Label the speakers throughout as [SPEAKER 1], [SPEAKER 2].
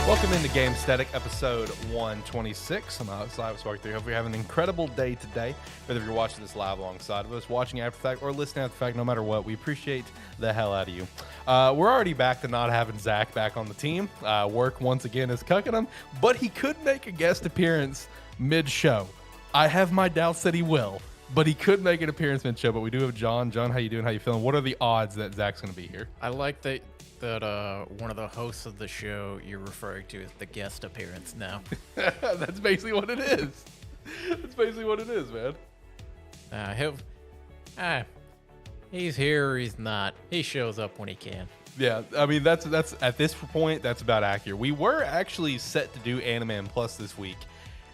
[SPEAKER 1] Welcome into Gamesthetic, episode 126. I'm Alex Live Spark 3. Hope you're having an incredible day today. Whether you're watching this live alongside of us, watching after the fact, or listening after the fact, no matter what, we appreciate the hell out of you. We're already back to not having Zach back on the team. Work, once again, is cucking him, but he could make a guest appearance mid-show. I have my doubts that he will, but he could make an appearance mid-show. But we do have John. John, how you doing? How you feeling? What are the odds that Zach's going to be here?
[SPEAKER 2] I like that one of the hosts of the show you're referring to as the guest appearance now.
[SPEAKER 1] That's basically what it is. That's basically what it is, man.
[SPEAKER 2] He's here or he's not. He shows up when he can.
[SPEAKER 1] Yeah, I mean, that's at this point, that's about accurate. We were actually set to do AniMan Plus this week,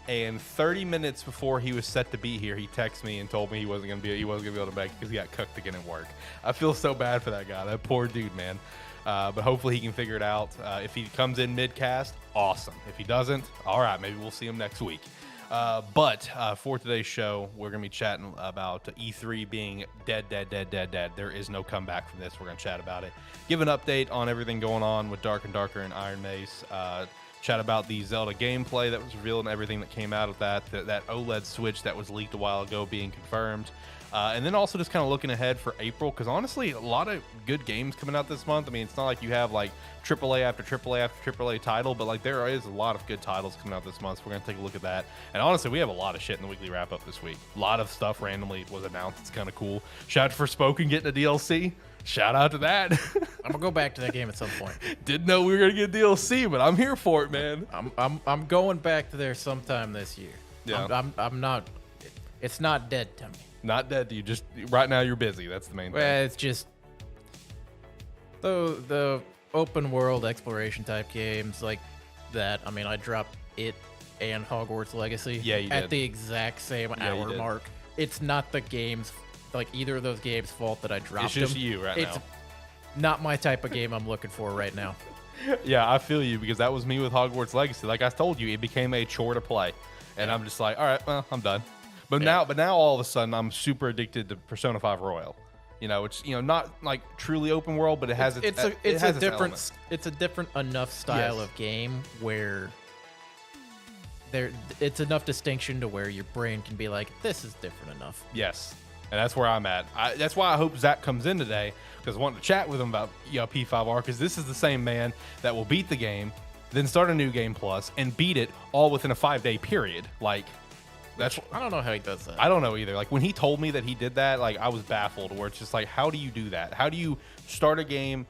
[SPEAKER 1] and 30 minutes before he was set to be here, he texted me and told me he wasn't gonna be able to make it because he got cucked again at work. I feel so bad for that guy. That poor dude, man. But hopefully he can figure it out. If he comes in mid-cast, awesome. If he doesn't, all right, maybe we'll see him next week. But for today's show, we're going to be chatting about E3 being dead. There is no comeback from this. We're going to chat about it. Give an update on everything going on with Dark and Darker and Iron Mace. Chat about the Zelda gameplay that was revealed and everything that came out of that OLED Switch that was leaked a while ago being confirmed. And then also just kind of looking ahead for April, because honestly, a lot of good games coming out this month. I mean, it's not like you have like AAA after AAA after AAA title, but like there is a lot of good titles coming out this month. So we're going to take a look at that. And honestly, we have a lot of shit in the weekly wrap-up this week. A lot of stuff randomly was announced. It's kind of cool. Shout out for Spoken getting a DLC. Shout out to that.
[SPEAKER 2] I'm gonna go back to that game at some point.
[SPEAKER 1] Didn't know we were gonna get DLC, but I'm here for it, man.
[SPEAKER 2] I'm going back to there sometime this year.
[SPEAKER 1] Yeah.
[SPEAKER 2] I'm not. It's not dead to me.
[SPEAKER 1] Not dead to you. Just right now, you're busy. That's the main thing.
[SPEAKER 2] Well, it's just the open world exploration type games like that. I mean, I dropped it and Hogwarts Legacy at the exact same hour mark. It's not the game's, like either of those games' fault that I dropped them.
[SPEAKER 1] It's just you right now.
[SPEAKER 2] It's not my type of game I'm looking for right now.
[SPEAKER 1] Yeah, I feel you, because that was me with Hogwarts Legacy. Like I told you, it became a chore to play. And I'm just like, all right, well, I'm done. But now all of a sudden, I'm super addicted to Persona 5 Royal. It's not like truly open world, but it has
[SPEAKER 2] it's a different enough style of game where it's enough distinction to where your brain can be like, this is different enough.
[SPEAKER 1] Yes, and that's where I'm at. That's why I hope Zach comes in today, because I want to chat with him about P5R, because this is the same man that will beat the game, then start a new game plus, and beat it all within a 5-day period. Like.
[SPEAKER 2] I don't know how he does that.
[SPEAKER 1] I don't know either. Like, when he told me that he did that, like, I was baffled, where it's just like, how do you do that? How do you start a game,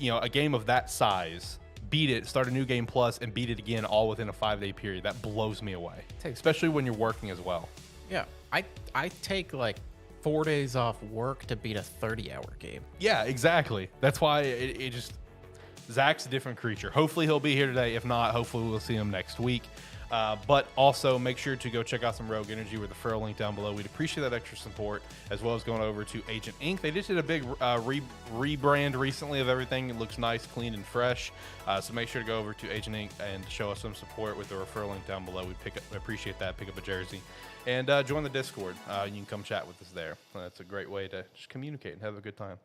[SPEAKER 1] a game of that size, beat it, start a new game plus, and beat it again all within a 5-day period? That blows me away, especially when you're working as well.
[SPEAKER 2] Yeah, I take like 4 days off work to beat a 30-hour game.
[SPEAKER 1] Yeah, exactly. That's why it just... Zach's a different creature. Hopefully he'll be here today. If not, hopefully we'll see him next week. But also make sure to go check out some Rogue Energy with the referral link down below. We'd appreciate that extra support, as well as going over to Agent Inc. They just did a big rebrand recently of everything. It looks nice, clean, and fresh. So make sure to go over to Agent Inc. and show us some support with the referral link down below. We appreciate that. Pick up a jersey. And join the Discord. You can come chat with us there. That's a great way to just communicate and have a good time.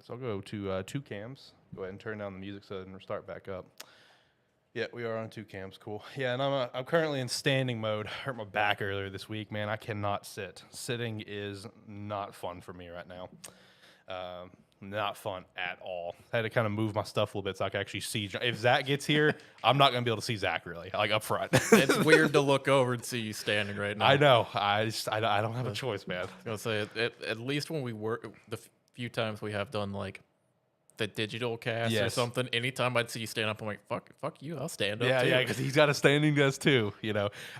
[SPEAKER 1] So I'll go to 2 cams. Go ahead and turn down the music so it can start back up. Yeah, we are on 2 cams. Cool. Yeah, and I'm currently in standing mode. Hurt my back earlier this week, man. I cannot sit. Sitting is not fun for me right now. Not fun at all. I had to kind of move my stuff a little bit so I could actually see. If Zach gets here, I'm not going to be able to see Zach really, like up front.
[SPEAKER 2] It's weird to look over and see you standing right now.
[SPEAKER 1] I know. I don't have a choice, man.
[SPEAKER 2] I was going to say, at least when we work, the few times we have done like the digital cast or something, anytime I'd see you stand up, I'm like, fuck you, I'll stand up too.
[SPEAKER 1] Yeah, because he's got a standing desk too,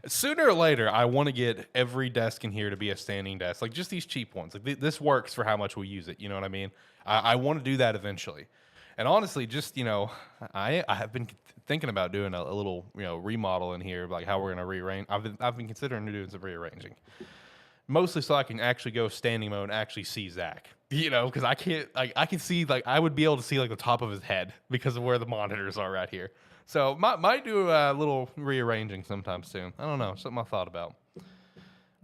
[SPEAKER 1] Sooner or later, I want to get every desk in here to be a standing desk, like just these cheap ones. Like this works for how much we use it, you know what I mean? I want to do that eventually. And honestly, just, I have been thinking about doing a little, remodel in here, like how we're going to rearrange. I've been considering doing some rearranging. Mostly so I can actually go standing mode and actually see Zach, because I can't, I can see, I would be able to see, the top of his head because of where the monitors are right here. So, might do a little rearranging sometime soon. I don't know, something I thought about.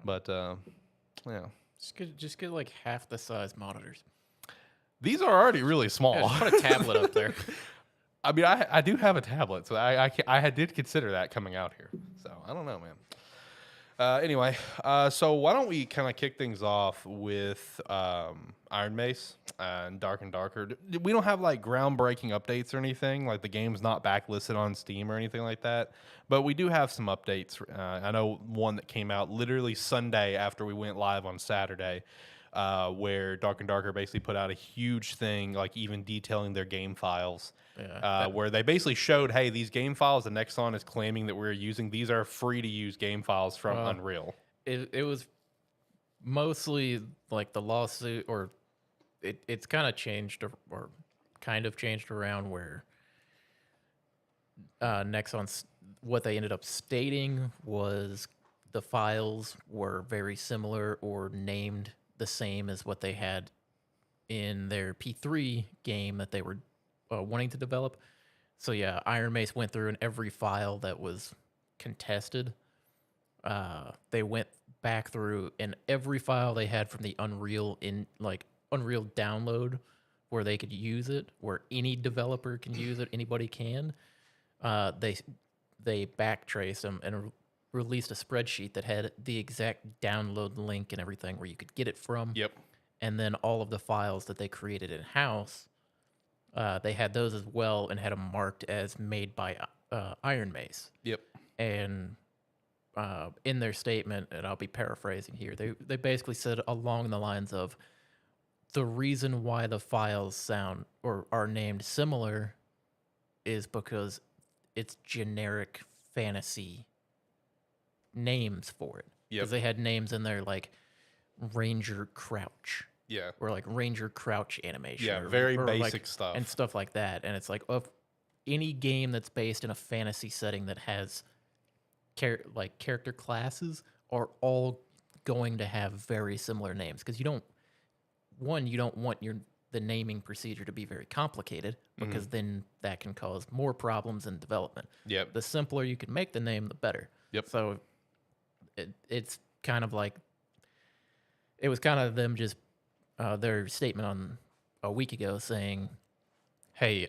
[SPEAKER 1] But, yeah.
[SPEAKER 2] Just get, half the size monitors.
[SPEAKER 1] These are already really small.
[SPEAKER 2] Yeah, just put a tablet up there.
[SPEAKER 1] I mean, I do have a tablet, so I did consider that coming out here. So, I don't know, man. Anyway, so why don't we kind of kick things off with Iron Mace and Dark and Darker. We don't have groundbreaking updates or anything. The game's not backlisted on Steam or anything like that. But we do have some updates. I know one that came out literally Sunday after we went live on Saturday, where Dark and Darker basically put out a huge thing, even detailing their game files. Yeah, where they basically showed, hey, these game files that Nexon is claiming that we're using, these are free to use game files from Unreal.
[SPEAKER 2] It was mostly the lawsuit, or it's kind of changed or kind of changed around where Nexon's, what they ended up stating was the files were very similar or named the same as what they had in their P3 game that they were wanting to develop. So yeah, Iron Mace went through and every file that was contested, they went back through and every file they had from the Unreal Unreal download where they could use it, where any developer can use it, anybody can. They backtraced them and released a spreadsheet that had the exact download link and everything where you could get it from.
[SPEAKER 1] Yep.
[SPEAKER 2] And then all of the files that they created in-house, they had those as well and had them marked as made by Iron Mace.
[SPEAKER 1] Yep.
[SPEAKER 2] And in their statement, and I'll be paraphrasing here, they basically said along the lines of, the reason why the files sound or are named similar is because it's generic fantasy names for it. Because they had names in there like Ranger Crouch.
[SPEAKER 1] Yeah.
[SPEAKER 2] Or Ranger Crouch animation.
[SPEAKER 1] Yeah, very basic stuff.
[SPEAKER 2] And stuff like that. And it's of any game that's based in a fantasy setting that has character classes are all going to have very similar names. Because you don't want the naming procedure to be very complicated, because then that can cause more problems in development.
[SPEAKER 1] Yep.
[SPEAKER 2] The simpler you can make the name, the better.
[SPEAKER 1] Yep.
[SPEAKER 2] So it's kind of like it was kind of them just their statement on a week ago saying, "Hey,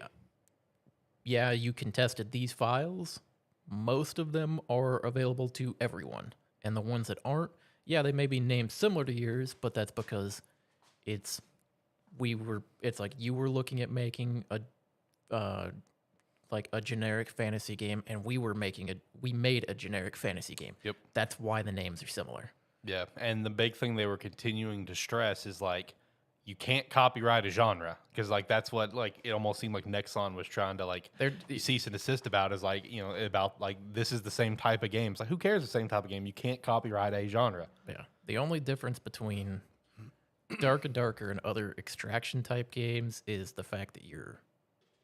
[SPEAKER 2] yeah, you contested these files. Most of them are available to everyone, and the ones that aren't, yeah, they may be named similar to yours, but that's because it's like you were looking at making a like a generic fantasy game, and we made a generic fantasy game.
[SPEAKER 1] Yep.
[SPEAKER 2] That's why the names are similar.
[SPEAKER 1] Yeah, and the big thing they were continuing to stress is like you can't copyright a genre because like that's what like it almost seemed like Nexon was trying to like cease and desist about is like about like this is the same type of game. It's like who cares the same type of game? You can't copyright a genre.
[SPEAKER 2] Yeah. The only difference between Dark and Darker and other extraction type games is the fact that you're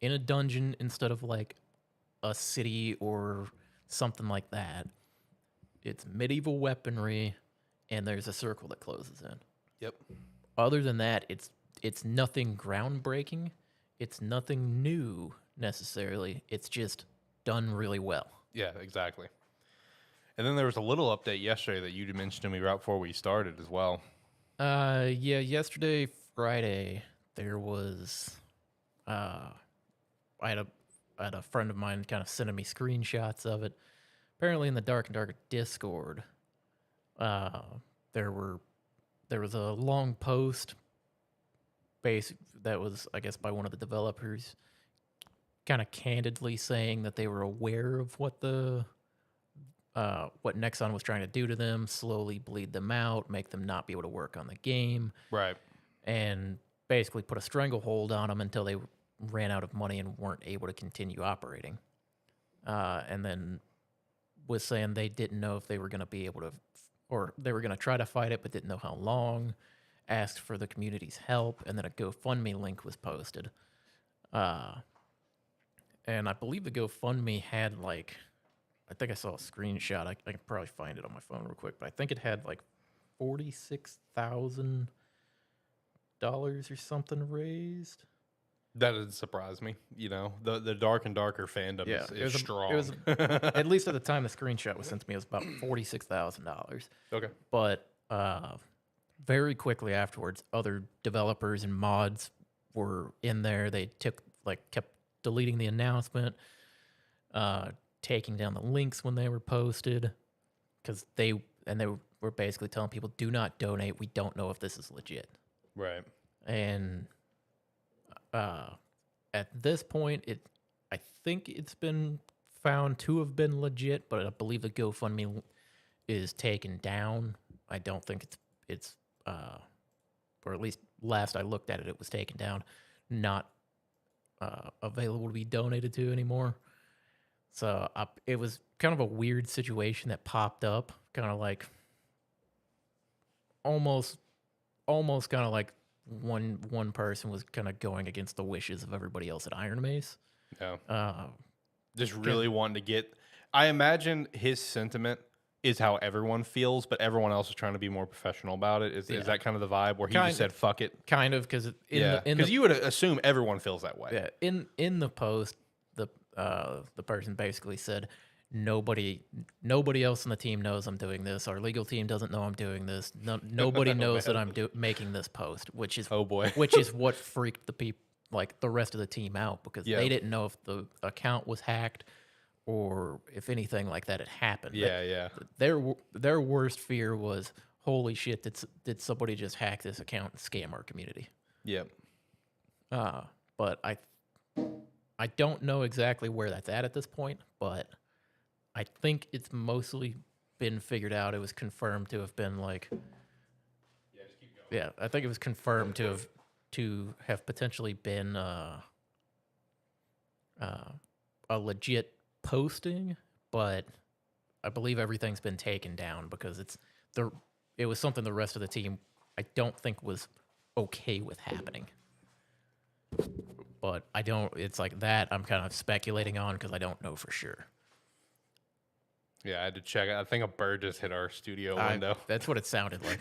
[SPEAKER 2] in a dungeon instead of like a city or something like that. It's medieval weaponry, and there's a circle that closes in.
[SPEAKER 1] Yep.
[SPEAKER 2] Other than that, it's nothing groundbreaking. It's nothing new necessarily. It's just done really well.
[SPEAKER 1] Yeah, exactly. And then there was a little update yesterday that you mentioned to me right before we started as well.
[SPEAKER 2] Yeah, yesterday, Friday, there was I had a friend of mine kind of sending me screenshots of it. Apparently in the Dark and Darker Discord, there was a long post that was, I guess, by one of the developers, kind of candidly saying that they were aware of what Nexon was trying to do to them, slowly bleed them out, make them not be able to work on the game.
[SPEAKER 1] Right.
[SPEAKER 2] And basically put a stranglehold on them until they ran out of money and weren't able to continue operating. And then was saying they didn't know if they were going to be able to, or they were going to try to fight it, but didn't know how long, asked for the community's help, and then a GoFundMe link was posted. And I believe the GoFundMe had like, I think I saw a screenshot. I can probably find it on my phone real quick, but I think it had like $46,000 or something raised.
[SPEAKER 1] That doesn't surprise me. The Dark and Darker fandom is strong.
[SPEAKER 2] It was at least at the time the screenshot was sent to me, it was about $46,000.
[SPEAKER 1] Okay.
[SPEAKER 2] But very quickly afterwards, other developers and mods were in there. They kept deleting the announcement, taking down the links when they were posted, because they were basically telling people, do not donate. We don't know if this is legit.
[SPEAKER 1] Right.
[SPEAKER 2] And at this point, I think it's been found to have been legit, but I believe the GoFundMe is taken down. I don't think it's or at least last I looked at it, it was taken down, not available to be donated to anymore. So it was kind of a weird situation that popped up, kind of like almost kind of like one person was kind of going against the wishes of everybody else at Iron Mace.
[SPEAKER 1] Yeah. Just really wanting to get. I imagine his sentiment is how everyone feels, but everyone else is trying to be more professional about it. Is that kind of the vibe where he just said "fuck it"?
[SPEAKER 2] Kind of, because
[SPEAKER 1] because you would assume everyone feels that way.
[SPEAKER 2] Yeah. In the post, the person basically said, Nobody else on the team knows I'm doing this. Our legal team doesn't know I'm doing this. Nobody knows that I'm making this post, which is which is what freaked the rest of the team out, because they didn't know if the account was hacked or if anything like that had happened.
[SPEAKER 1] Yeah.
[SPEAKER 2] Their worst fear was, holy shit, did somebody just hack this account and scam our community?
[SPEAKER 1] Yep.
[SPEAKER 2] But I don't know exactly where that's at this point, but I think it's mostly been figured out. It was confirmed to have been like,
[SPEAKER 1] just keep going.
[SPEAKER 2] Yeah, I think it was confirmed to have potentially been a legit posting, but I believe everything's been taken down because it was something the rest of the team I don't think was okay with happening. But it's like that I'm kind of speculating on because I don't know for sure.
[SPEAKER 1] Yeah, I had to check. I think a bird just hit our studio window.
[SPEAKER 2] That's what it sounded like.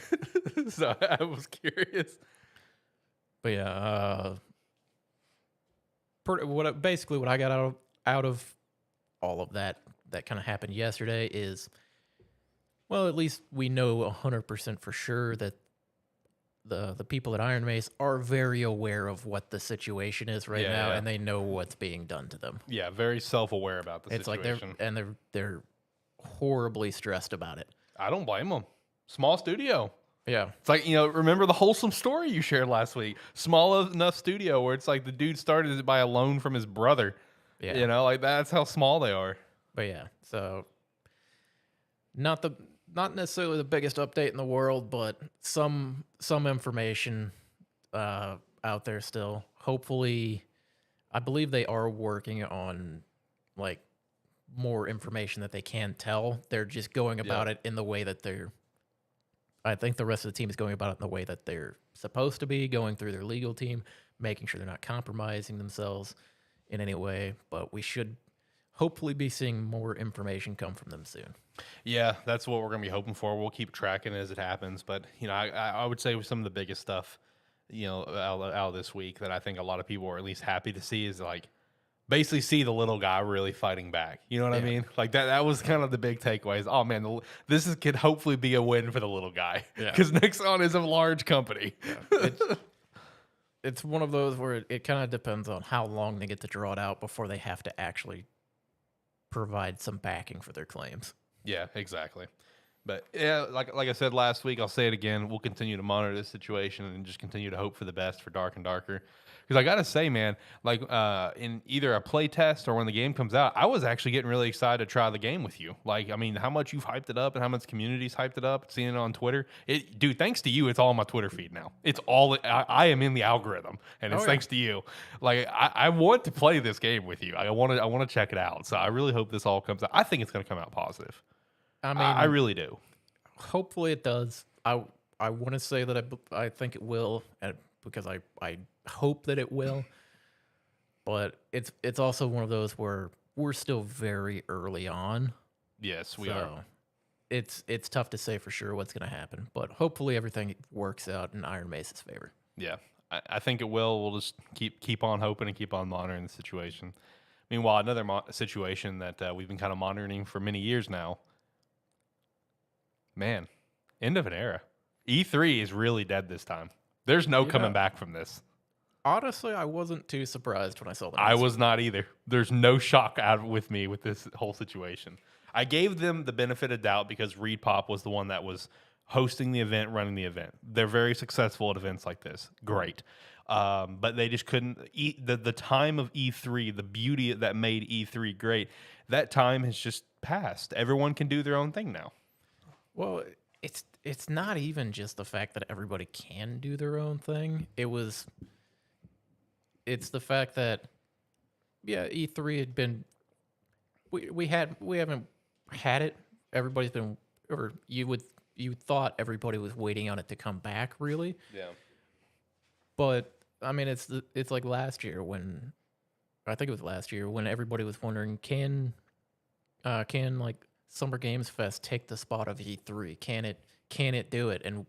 [SPEAKER 1] So I was curious.
[SPEAKER 2] But yeah, what I got out of all of that kind of happened yesterday is Well, at least we know 100% for sure that the people at Iron Mace are very aware of what the situation is right now, and they know what's being done to them.
[SPEAKER 1] Yeah, very self-aware about the situation.
[SPEAKER 2] Like they're horribly stressed about it.
[SPEAKER 1] I don't blame them. Small studio.
[SPEAKER 2] Yeah.
[SPEAKER 1] It's like, remember the wholesome story you shared last week? Small enough studio where it's like the dude started it by a loan from his brother. Yeah. Like that's how small they are.
[SPEAKER 2] But yeah, so not necessarily the biggest update in the world, but some information out there still. Hopefully, I believe they are working on like more information that they can tell. They're just going about it in the way that I think the rest of the team is going about it in the way that they're supposed to be, going through their legal team, making sure they're not compromising themselves in any way. But we should hopefully be seeing more information come from them soon.
[SPEAKER 1] Yeah, that's what we're going to be hoping for. We'll keep tracking it as it happens. But, I would say some of the biggest stuff, out of this week that I think a lot of people are at least happy to see is like basically see the little guy really fighting back. You know what I mean? Like that was kind of the big takeaways. Oh, man, could hopefully be a win for the little guy. Because Nexon is a large company.
[SPEAKER 2] Yeah. It's one of those where it kind of depends on how long they get to draw it out before they have to actually provide some backing for their claims.
[SPEAKER 1] Yeah, exactly. But yeah, like I said last week, I'll say it again. We'll continue to monitor this situation and just continue to hope for the best for Dark and Darker. Because I got to say, man, like in either a play test or when the game comes out, I was actually getting really excited to try the game with you. Like, I mean, how much you've hyped it up and how much community's hyped it up, seeing it on Twitter. Dude, thanks to you, it's all on my Twitter feed now. It's all, I am in the algorithm, and it's thanks to you. Like, I want to play this game with you. I want to check it out. So I really hope this all comes out. I think it's going to come out positive.
[SPEAKER 2] I mean,
[SPEAKER 1] I really do.
[SPEAKER 2] Hopefully it does. I want to say that I think it will, because I hope that it will. But it's also one of those where we're still very early on.
[SPEAKER 1] Yes, we are.
[SPEAKER 2] It's tough to say for sure what's going to happen, but hopefully everything works out in Iron Mace's favor.
[SPEAKER 1] Yeah, I think it will. We'll just keep on hoping and keep on monitoring the situation. Meanwhile, another situation that we've been kind of monitoring for many years now. Man, end of an era. E3 is really dead this time. There's no coming back from this.
[SPEAKER 2] Honestly, I wasn't too surprised when I saw that.
[SPEAKER 1] I was not either. There's no shock out with me with this whole situation. I gave them the benefit of doubt because Reed Pop was the one that was hosting the event, running the event. They're very successful at events like this. Great. But they just couldn't the time of E3, the beauty that made E3 great, that time has just passed. Everyone can do their own thing now.
[SPEAKER 2] Well, it's not even just the fact that everybody can do their own thing. It's the fact that E3 had been we haven't had it. Everybody's been, or you thought everybody was waiting on it to come back, really.
[SPEAKER 1] Yeah.
[SPEAKER 2] But I mean, it's like last year when everybody was wondering, can like Summer Games Fest take the spot of E3? Can it do it? And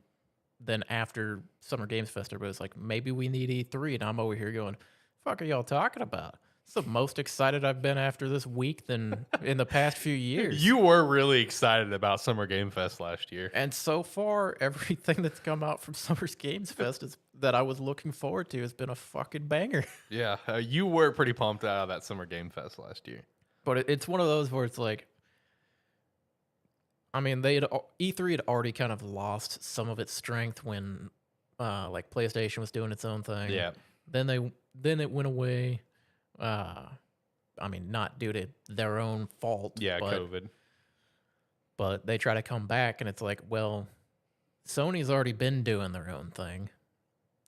[SPEAKER 2] then after Summer Games Fest, everybody was like, maybe we need E3. And I'm over here going, fuck are y'all talking about? It's the most excited I've been after this week than in the past few years.
[SPEAKER 1] You were really excited about Summer Game Fest last year.
[SPEAKER 2] And so far, everything that's come out from Summer Games Fest that I was looking forward to has been a fucking banger.
[SPEAKER 1] Yeah, you were pretty pumped out of that Summer Game Fest last year.
[SPEAKER 2] But it's one of those where it's like, I mean, E3 had already kind of lost some of its strength when, like PlayStation was doing its own thing.
[SPEAKER 1] Yeah.
[SPEAKER 2] Then it went away. I mean, not due to their own fault.
[SPEAKER 1] Yeah, COVID.
[SPEAKER 2] But they try to come back, and it's like, well, Sony's already been doing their own thing.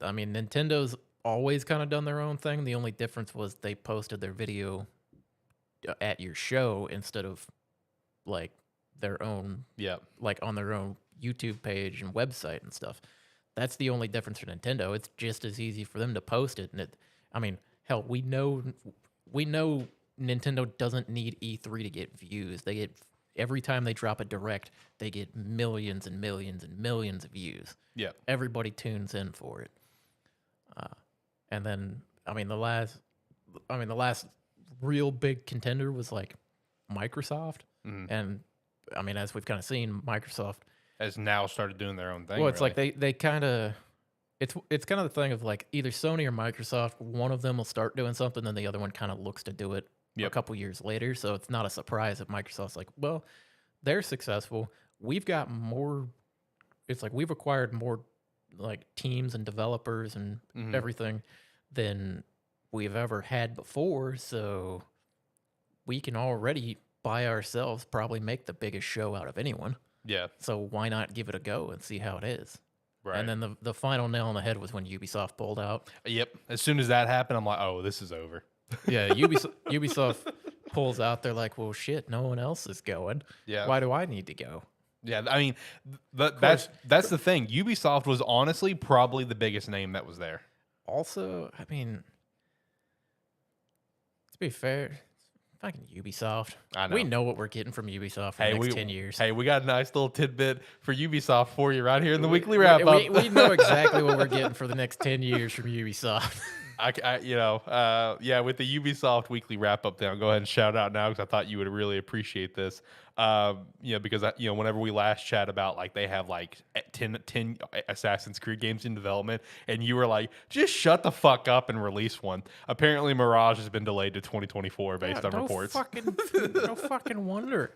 [SPEAKER 2] I mean, Nintendo's always kind of done their own thing. The only difference was they posted their video at your show instead of like their own, like on their own YouTube page and website and stuff. That's the only difference for Nintendo. It's just as easy for them to post it. And I mean, hell, we know Nintendo doesn't need E3 to get views. They get, every time they drop a direct, they get millions and millions and millions of views.
[SPEAKER 1] Yeah.
[SPEAKER 2] Everybody tunes in for it. And then, the last real big contender was like Microsoft.
[SPEAKER 1] Mm-hmm.
[SPEAKER 2] And I mean, as we've kind of seen, Microsoft
[SPEAKER 1] has now started doing their own thing.
[SPEAKER 2] Well, it's like they kind of it's kind of the thing of like either Sony or Microsoft, one of them will start doing something, then the other one kind of looks to do it a couple years later. So it's not a surprise if Microsoft's like, well, they're successful. We've got more. It's like we've acquired more like teams and developers and everything than we've ever had before. So we can already by ourselves probably make the biggest show out of anyone.
[SPEAKER 1] Yeah.
[SPEAKER 2] So why not give it a go and see how it is?
[SPEAKER 1] Right.
[SPEAKER 2] And then the final nail on the head was when Ubisoft pulled out.
[SPEAKER 1] Yep. As soon as that happened, I'm like, oh, this is over.
[SPEAKER 2] Yeah. Ubisoft pulls out. They're like, well, shit, no one else is going.
[SPEAKER 1] Yeah.
[SPEAKER 2] Why do I need to go?
[SPEAKER 1] Yeah. I mean, that's the thing. Ubisoft was honestly probably the biggest name that was there.
[SPEAKER 2] Also, I mean, to be fair, fucking Ubisoft.
[SPEAKER 1] I know.
[SPEAKER 2] We know what we're getting from Ubisoft for the next 10 years.
[SPEAKER 1] Hey, we got a nice little tidbit for Ubisoft for you right here in the weekly wrap-up.
[SPEAKER 2] We know exactly what we're getting for the next 10 years from Ubisoft.
[SPEAKER 1] With the Ubisoft weekly wrap-up down, go ahead and shout out now because I thought you would really appreciate this. Because whenever we last chat about like they have like 10 Assassin's Creed games in development, and you were like, just shut the fuck up and release one. Apparently, Mirage has been delayed to 2024 based on reports.
[SPEAKER 2] No fucking wonder.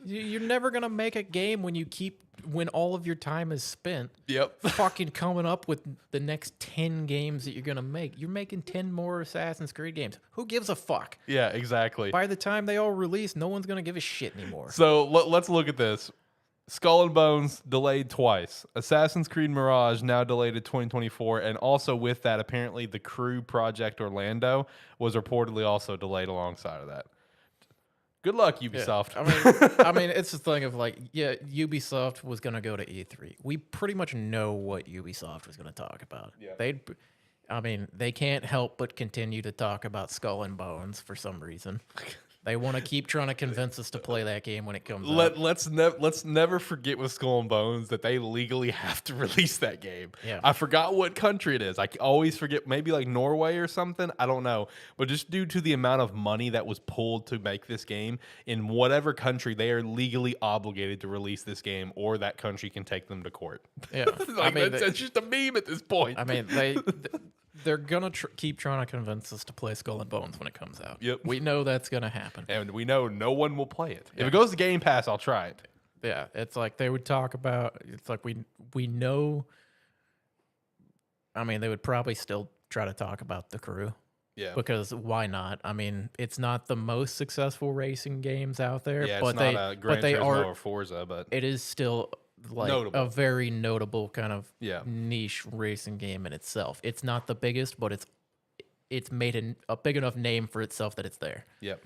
[SPEAKER 2] You're never gonna make a game when all of your time is spent.
[SPEAKER 1] Yep.
[SPEAKER 2] Fucking coming up with the next 10 games that you're gonna make. You're making 10 more Assassin's Creed games. Who gives a fuck?
[SPEAKER 1] Yeah, exactly.
[SPEAKER 2] By the time they all release, no one's gonna give a shit anymore.
[SPEAKER 1] So let's look at this. Skull and Bones delayed twice. Assassin's Creed Mirage now delayed to 2024, and also with that, apparently the Crew Project Orlando was reportedly also delayed alongside of that. Good luck, Ubisoft.
[SPEAKER 2] Yeah, I mean, it's the thing of like, yeah, Ubisoft was gonna go to E3. We pretty much know what Ubisoft was gonna talk about. Yeah. They can't help but continue to talk about Skull and Bones for some reason. They want to keep trying to convince us to play that game when it comes out.
[SPEAKER 1] Let's never forget with Skull and Bones that they legally have to release that game.
[SPEAKER 2] Yeah.
[SPEAKER 1] I forgot what country it is. I always forget, maybe like Norway or something. I don't know. But just due to the amount of money that was pulled to make this game, in whatever country, they are legally obligated to release this game, or that country can take them to court.
[SPEAKER 2] Yeah.
[SPEAKER 1] That's just a meme at this point.
[SPEAKER 2] I mean, they're gonna keep trying to convince us to play Skull and Bones when it comes out.
[SPEAKER 1] Yep.
[SPEAKER 2] We know that's gonna happen.
[SPEAKER 1] And we know no one will play it. If it goes to Game Pass, I'll try it.
[SPEAKER 2] Yeah, it's like they would talk about. It's like we know. I mean, they would probably still try to talk about the Crew.
[SPEAKER 1] Yeah.
[SPEAKER 2] Because why not? I mean, it's not the most successful racing games out there.
[SPEAKER 1] Yeah,
[SPEAKER 2] but
[SPEAKER 1] it's not a Gran Turismo or Forza, but
[SPEAKER 2] it is still like
[SPEAKER 1] notable.
[SPEAKER 2] A very notable kind of niche racing game in itself. It's not the biggest, but it's made a big enough name for itself that it's there.
[SPEAKER 1] Yep.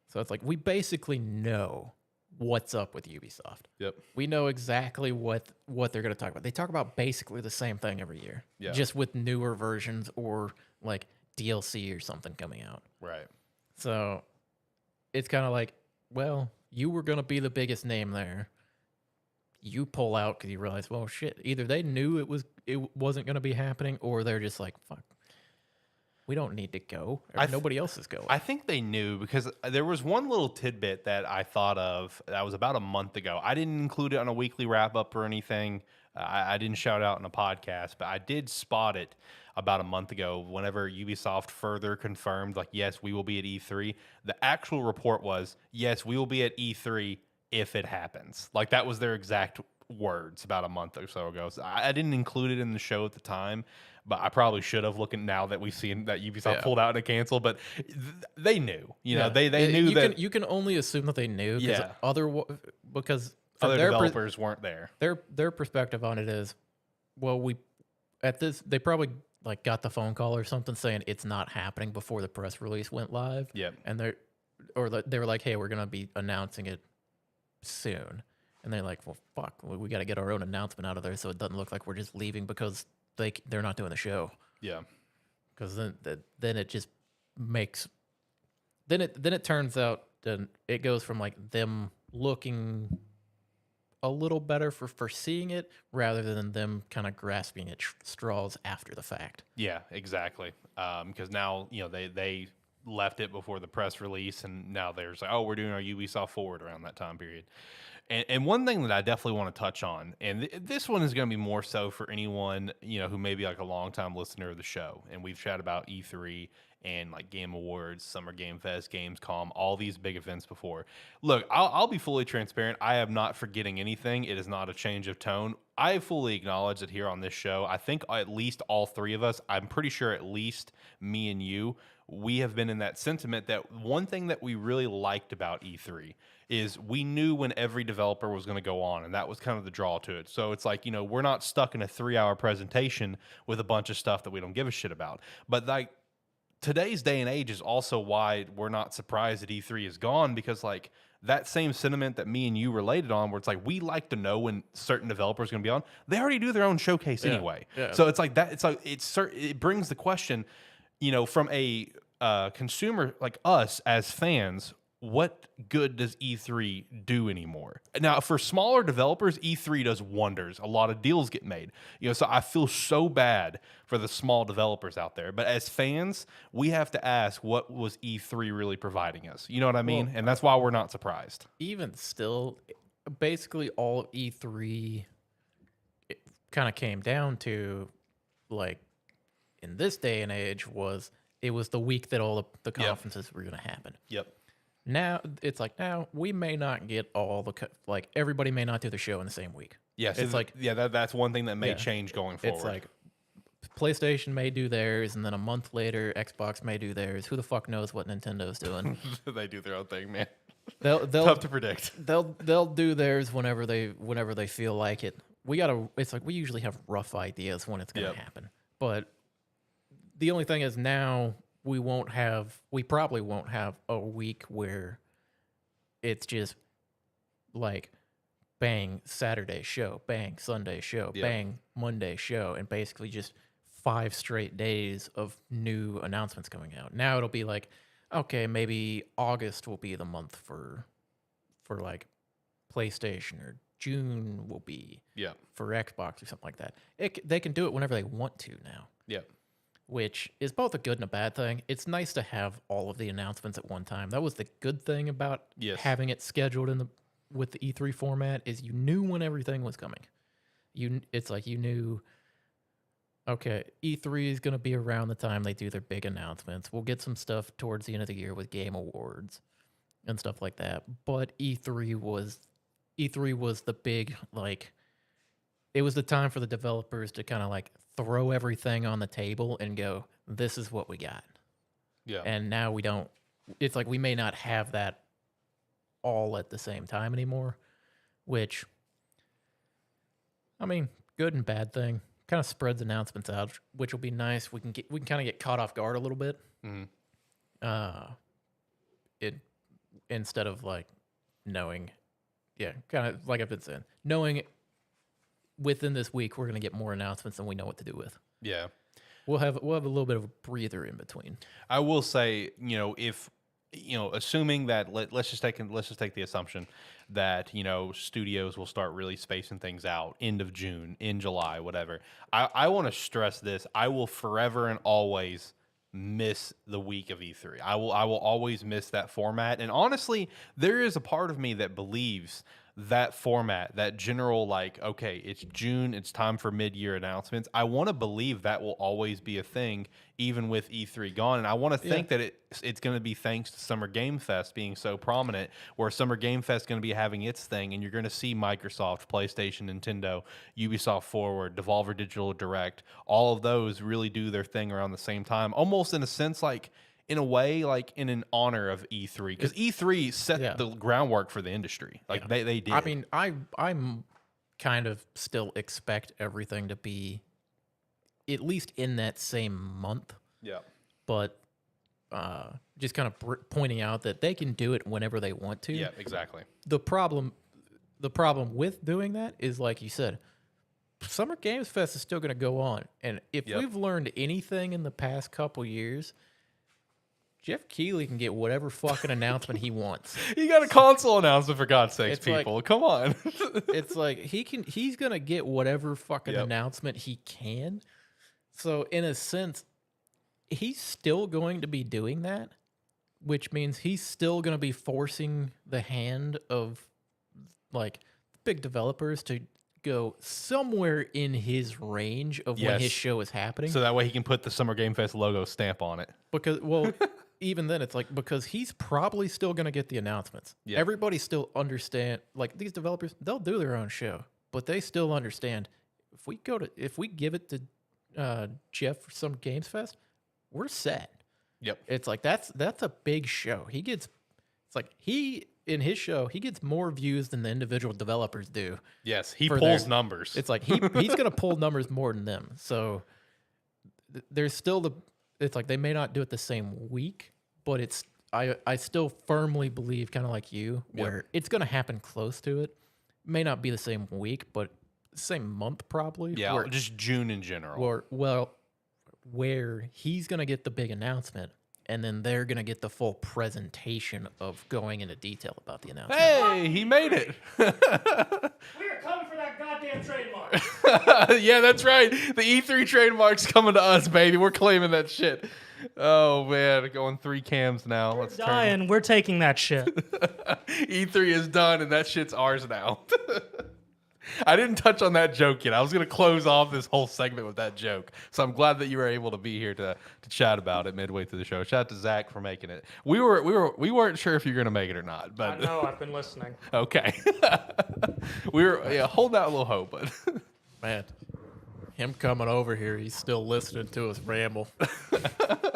[SPEAKER 2] So it's like we basically know what's up with Ubisoft.
[SPEAKER 1] Yep.
[SPEAKER 2] We know exactly what they're going to talk about. They talk about basically the same thing every year, just with newer versions or like DLC or something coming out.
[SPEAKER 1] Right.
[SPEAKER 2] So it's kind of like, well, you were going to be the biggest name there. You pull out because you realize, well, shit, either they knew it wasn't going to be happening, or they're just like, fuck, we don't need to go. Nobody else is going.
[SPEAKER 1] I think they knew, because there was one little tidbit that I thought of that was about a month ago. I didn't include it on a weekly wrap-up or anything. I didn't shout out in a podcast, but I did spot it about a month ago whenever Ubisoft further confirmed, like, yes, we will be at E3. The actual report was, yes, we will be at E3 if it happens. Like, that was their exact words about a month or so ago. So I didn't include it in the show at the time, but I probably should have, looking now that we've seen that Ubisoft pulled out and canceled. But they knew, they knew that.
[SPEAKER 2] You can only assume that they knew, because
[SPEAKER 1] other developers weren't there.
[SPEAKER 2] Their perspective on it is, well, they probably like got the phone call or something saying it's not happening before the press release went live.
[SPEAKER 1] Yep.
[SPEAKER 2] And they were like, hey, we're gonna be announcing it soon. And they're like, well, fuck, we got to get our own announcement out of there so it doesn't look like we're just leaving because they're not doing the show.
[SPEAKER 1] Yeah.
[SPEAKER 2] Because then it just makes then it turns out that it goes from like them looking a little better for seeing it rather than them kind of grasping at straws after the fact.
[SPEAKER 1] Yeah, exactly. Because now they left it before the press release, and now there's like, oh, we're doing our Ubisoft Forward around that time period. And one thing that I definitely want to touch on, and this one is going to be more so for anyone, who may be like a longtime listener of the show. And we've chatted about E3 and like Game Awards, Summer Game Fest, Gamescom, all these big events before. Look, I'll be fully transparent. I am not forgetting anything. It is not a change of tone. I fully acknowledge that here on this show, I think at least all three of us, I'm pretty sure at least me and you, we have been in that sentiment that one thing that we really liked about E3 is we knew when every developer was going to go on, and that was kind of the draw to it. So it's like, we're not stuck in a 3-hour presentation with a bunch of stuff that we don't give a shit about. But like today's day and age is also why we're not surprised that E3 is gone, because like that same sentiment that me and you related on, where it's like we like to know when certain developers are going to be on, they already do their own showcase anyway. Yeah. So it's like that. It's like it brings the question, from a consumer like us as fans, what good does E3 do anymore? Now, for smaller developers, E3 does wonders. A lot of deals get made. So I feel so bad for the small developers out there. But as fans, we have to ask, what was E3 really providing us? You know what I mean? Well, and that's why we're not surprised.
[SPEAKER 2] Even still, basically all of E3 kind of came down to, like, in this day and age, it was the week that all the conferences were going to happen.
[SPEAKER 1] Yep.
[SPEAKER 2] Now it's like we may not get all everybody may not do the show in the same week.
[SPEAKER 1] Yes, it's like that's one thing that may change going forward.
[SPEAKER 2] It's like PlayStation may do theirs, and then a month later Xbox may do theirs. Who the fuck knows what Nintendo's doing?
[SPEAKER 1] They do their own thing, man.
[SPEAKER 2] They'll
[SPEAKER 1] tough to predict.
[SPEAKER 2] They'll do theirs whenever they feel like it. It's like we usually have rough ideas when it's going to happen, but the only thing is now. We probably won't have a week where it's just like bang Saturday show, bang Sunday show, bang Monday show, and basically just 5 straight days of new announcements coming out. Now it'll be like, okay, maybe August will be the month for like PlayStation, or June will be for Xbox or something like that. They can do it whenever they want to now.
[SPEAKER 1] Yeah.
[SPEAKER 2] Which is both a good and a bad thing. It's nice to have all of the announcements at one time. That was the good thing about having it scheduled with the E3 format, is you knew when everything was coming. It's like you knew, okay, E3 is going to be around the time they do their big announcements. We'll get some stuff towards the end of the year with Game Awards and stuff like that. But E3 was the big, like, it was the time for the developers to kind of like throw everything on the table and go, this is what we got.
[SPEAKER 1] Yeah.
[SPEAKER 2] And now we don't, it's like we may not have that all at the same time anymore, which, I mean, good and bad thing. Kind of spreads announcements out, which will be nice. We can kind of get caught off guard a little bit.
[SPEAKER 1] Mm-hmm.
[SPEAKER 2] Instead of like knowing, kind of like I've been saying, knowing within this week we're going to get more announcements than we know what to do with.
[SPEAKER 1] Yeah.
[SPEAKER 2] We'll have a little bit of a breather in between.
[SPEAKER 1] I will say, if assuming that let's just take the assumption that studios will start really spacing things out end of June, in July, whatever. I want to stress this. I will forever and always miss the week of E3. I will always miss that format. And honestly, there is a part of me that believes that format, that general, like, okay, it's June, it's time for mid-year announcements. I want to believe that will always be a thing, even with E3 gone. And I want to think that it's going to be thanks to Summer Game Fest being so prominent, where Summer Game Fest is going to be having its thing, and you're going to see Microsoft, PlayStation, Nintendo, Ubisoft Forward, Devolver Digital Direct, all of those really do their thing around the same time, almost in a sense like, in a way, like in an honor of E3, because E3 set the groundwork for the industry. Like they did.
[SPEAKER 2] I mean, I'm kind of still expect everything to be at least in that same month.
[SPEAKER 1] Yeah.
[SPEAKER 2] But just kind of pointing out that they can do it whenever they want to.
[SPEAKER 1] Yeah, exactly.
[SPEAKER 2] The problem with doing that is, like you said, Summer Games Fest is still going to go on, and if we've learned anything in the past couple years, Jeff Keighley can get whatever fucking announcement he wants.
[SPEAKER 1] He got a console announcement, for God's sakes,
[SPEAKER 2] it's
[SPEAKER 1] people.
[SPEAKER 2] Like,
[SPEAKER 1] come on.
[SPEAKER 2] It's like he's gonna get whatever fucking announcement he can. So in a sense, he's still going to be doing that, which means he's still going to be forcing the hand of like big developers to go somewhere in his range of when his show is happening.
[SPEAKER 1] So that way he can put the Summer Game Fest logo stamp on it.
[SPEAKER 2] Because, well, even then it's like, because he's probably still going to get the announcements. Yeah. Everybody still understand, like these developers, they'll do their own show, but they still understand if we give it to Jeff for some Games Fest, we're set.
[SPEAKER 1] Yep.
[SPEAKER 2] It's like, that's a big show. In his show, he gets more views than the individual developers do.
[SPEAKER 1] Yes, he pulls numbers.
[SPEAKER 2] It's like he's going to pull numbers more than them. So there's still it's like they may not do it the same week, but I still firmly believe, kind of like you, where it's going to happen close to it. May not be the same week, but same month probably.
[SPEAKER 1] Yeah, just June in general.
[SPEAKER 2] Where he's going to get the big announcement, and then they're going to get the full presentation of going into detail about the announcement.
[SPEAKER 1] Hey, he made it.
[SPEAKER 3] We are coming for that goddamn trademark.
[SPEAKER 1] Yeah, that's right. The E3 trademark's coming to us, baby. We're claiming that shit. Oh, man. Going 3 cams now.
[SPEAKER 3] Let's dying. We're taking that shit.
[SPEAKER 1] E3 is done, and that shit's ours now. I didn't touch on that joke yet. I was going to close off this whole segment with that joke. So I'm glad that you were able to be here to chat about it midway through the show. Shout out to Zach for making it. We weren't sure if you're going to make it or not, but
[SPEAKER 3] I know, I've been listening.
[SPEAKER 1] Okay. We were holding out a little hope, but
[SPEAKER 2] man, him coming over here, he's still listening to us ramble.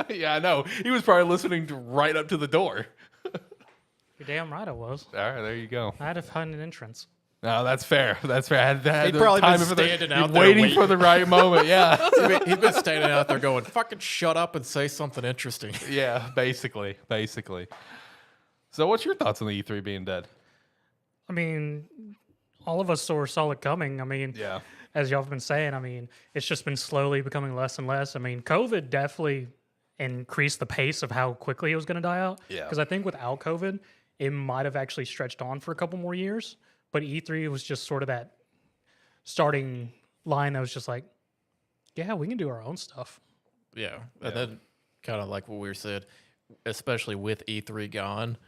[SPEAKER 1] Yeah, I know. He was probably listening right up to the door.
[SPEAKER 3] You're damn right I was.
[SPEAKER 1] All right, there you go.
[SPEAKER 3] I had to find an entrance.
[SPEAKER 1] No, that's fair. That's fair. I had
[SPEAKER 2] He'd probably been standing out there
[SPEAKER 1] waiting for the right moment. Yeah,
[SPEAKER 2] he'd been standing out there going, "Fucking shut up and say something interesting."
[SPEAKER 1] Yeah, basically. So, what's your thoughts on the E3 being dead?
[SPEAKER 3] I mean, all of us saw it coming. I mean,
[SPEAKER 1] yeah.
[SPEAKER 3] As y'all have been saying, I mean, it's just been slowly becoming less and less. I mean, COVID definitely increased the pace of how quickly it was going to die out.
[SPEAKER 1] Yeah.
[SPEAKER 3] Because I think without COVID, it might have actually stretched on for a couple more years. But E3 was just sort of that starting line that was just like, yeah, we can do our own stuff.
[SPEAKER 2] Yeah. And then kind of like what we said, especially with E3 gone,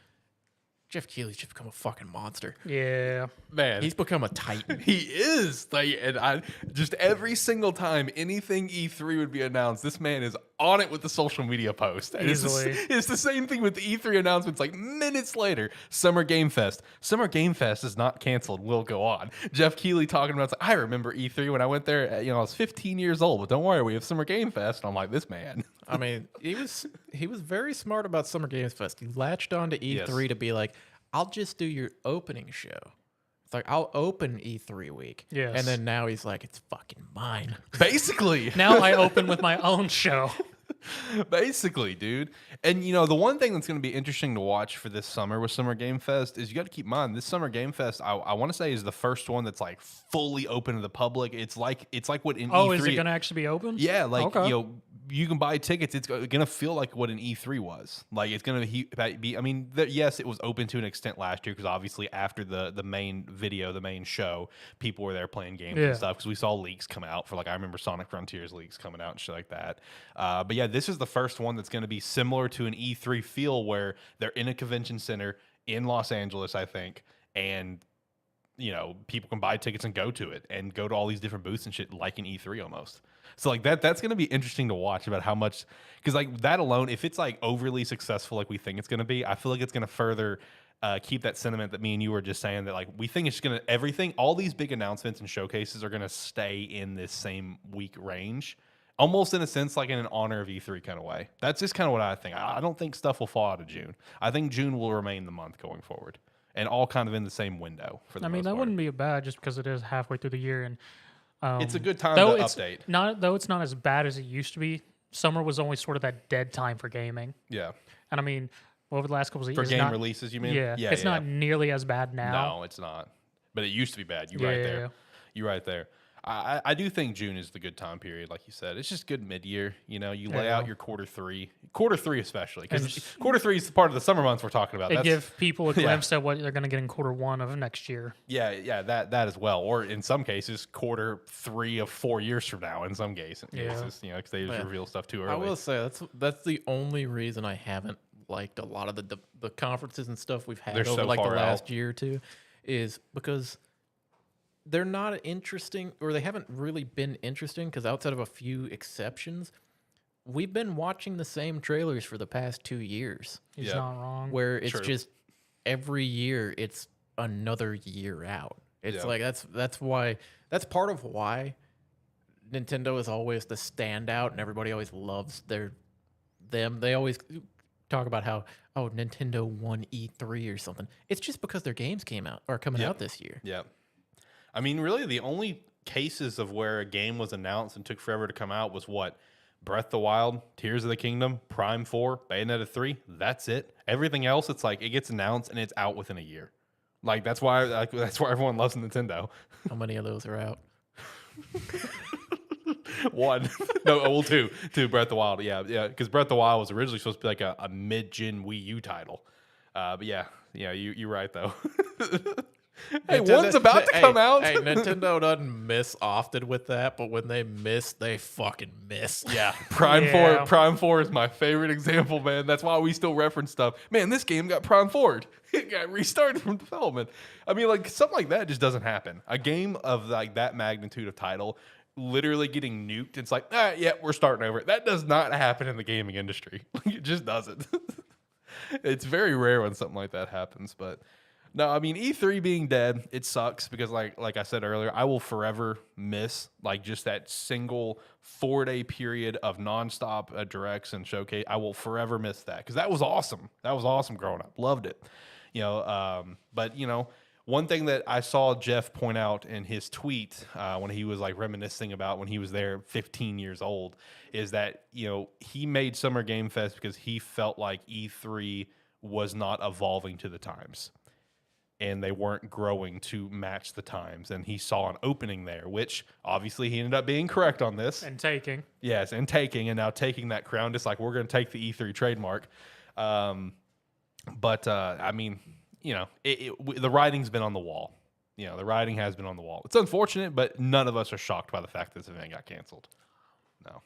[SPEAKER 2] Jeff Keighley's just become a fucking monster.
[SPEAKER 3] Yeah.
[SPEAKER 1] Man.
[SPEAKER 2] He's become a titan.
[SPEAKER 1] He is. Like, and I just every single time anything E3 would be announced, this man is on it with the social media post. And
[SPEAKER 3] easily.
[SPEAKER 1] It's the same thing with the E3 announcements. Like minutes later, Summer Game Fest. Summer Game Fest is not canceled. Will go on. Jeff Keighley talking about, it's like, I remember E3 when I went there. I was 15 years old, but don't worry, we have Summer Game Fest. And I'm like, this man.
[SPEAKER 2] I mean, he was very smart about Summer Games Fest. He latched on to E3 to be like, I'll just do your opening show. It's like, I'll open E3 week.
[SPEAKER 3] Yes.
[SPEAKER 2] And then now he's like, it's fucking mine.
[SPEAKER 1] Basically.
[SPEAKER 3] Now I open with my own show.
[SPEAKER 1] Basically, dude. And, the one thing that's going to be interesting to watch for this summer with Summer Game Fest is you got to keep in mind, this Summer Game Fest, I want to say, is the first one that's, like, fully open to the public. It's like what in E3...
[SPEAKER 3] Oh, is it going to actually be open?
[SPEAKER 1] Yeah, like, you can buy tickets. It's going to feel like what an E3 was. Like, it's going to be... I mean, yes, it was open to an extent last year because, obviously, after the main video, the main show, people were there playing games and stuff because we saw leaks come out for, like, I remember Sonic Frontiers leaks coming out and shit like that. But, yeah, this is the first one that's going to be similar to an E3 feel where they're in a convention center in Los Angeles, I think, and people can buy tickets and go to it and go to all these different booths and shit like an E3 almost. So like that's going to be interesting to watch about how much, because like that alone, if it's like overly successful like we think it's going to be, I feel like it's going to further keep that sentiment that me and you were just saying, that like we think it's going to, everything, all these big announcements and showcases are going to stay in this same week range. Almost in a sense, like in an honor of E3 kind of way. That's just kind of what I think. I don't think stuff will fall out of June. I think June will remain the month going forward, and all kind of in the same window. For the most part.
[SPEAKER 3] Wouldn't be bad just because it is halfway through the year, and
[SPEAKER 1] it's a good time to update.
[SPEAKER 3] It's not as bad as it used to be. Summer was always sort of that dead time for gaming.
[SPEAKER 1] Yeah,
[SPEAKER 3] and I mean, over the last couple of years,
[SPEAKER 1] for game releases, you mean?
[SPEAKER 3] Yeah, it's not nearly as bad now.
[SPEAKER 1] No, it's not. But it used to be bad. You're right there. You're right there. I do think June is the good time period, like you said. It's just good mid-year. You lay out your quarter three especially, because quarter three is part of the summer months we're talking about.
[SPEAKER 3] They give people a glimpse at what they're going to get in quarter one of next year.
[SPEAKER 1] Yeah, that as well. Or in some cases, quarter 3 of 4 years from now. In some cases, because they just reveal stuff too early.
[SPEAKER 2] I will say that's the only reason I haven't liked a lot of the conferences and stuff we've had
[SPEAKER 1] They're
[SPEAKER 2] over
[SPEAKER 1] so
[SPEAKER 2] like the
[SPEAKER 1] far
[SPEAKER 2] last
[SPEAKER 1] out.
[SPEAKER 2] year or two, is because they're not interesting, or they haven't really been interesting, because outside of a few exceptions, we've been watching the same trailers for the past 2 years.
[SPEAKER 3] He's not wrong.
[SPEAKER 2] Where it's
[SPEAKER 1] True.
[SPEAKER 2] just every year it's another year out. It's like that's part of why Nintendo is always the standout, and everybody always loves them. They always talk about how Nintendo won E3 or something. It's just because their games coming out this year.
[SPEAKER 1] Yeah. I mean, really, the only cases of where a game was announced and took forever to come out was what? Breath of the Wild, Tears of the Kingdom, Prime 4, Bayonetta 3. That's it. Everything else, it's like it gets announced and it's out within a year. Like that's why everyone loves Nintendo.
[SPEAKER 2] How many of those are out?
[SPEAKER 1] One. No, well, two. Breath of the Wild. Yeah, because Breath of the Wild was originally supposed to be like a mid-gen Wii U title. But yeah, you're right though. Hey, one's about to come out.
[SPEAKER 2] Hey, Nintendo doesn't miss often with that, but when they miss, they fucking miss.
[SPEAKER 1] Yeah, Prime 4 is my favorite example, man. That's why we still reference stuff. Man, this game got Prime 4'd. It got restarted from development. I mean, like something like that just doesn't happen. A game of like that magnitude of title literally getting nuked. It's like, we're starting over. That does not happen in the gaming industry. It just doesn't. It's very rare when something like that happens, but. No, I mean E3 being dead, it sucks because like I said earlier, I will forever miss like just that single 4-day period of nonstop directs and showcase. I will forever miss that because that was awesome. That was awesome growing up. Loved it. But one thing that I saw Jeff point out in his tweet when he was like reminiscing about when he was there 15 years old is that he made Summer Game Fest because he felt like E3 was not evolving to the times. And they weren't growing to match the times. And he saw an opening there, which obviously he ended up being correct on this.
[SPEAKER 3] And taking.
[SPEAKER 1] Yes, and now taking that crown, just like we're going to take the E3 trademark. I mean, the writing's been on the wall. The writing has been on the wall. It's unfortunate, but none of us are shocked by the fact that this event got canceled. No.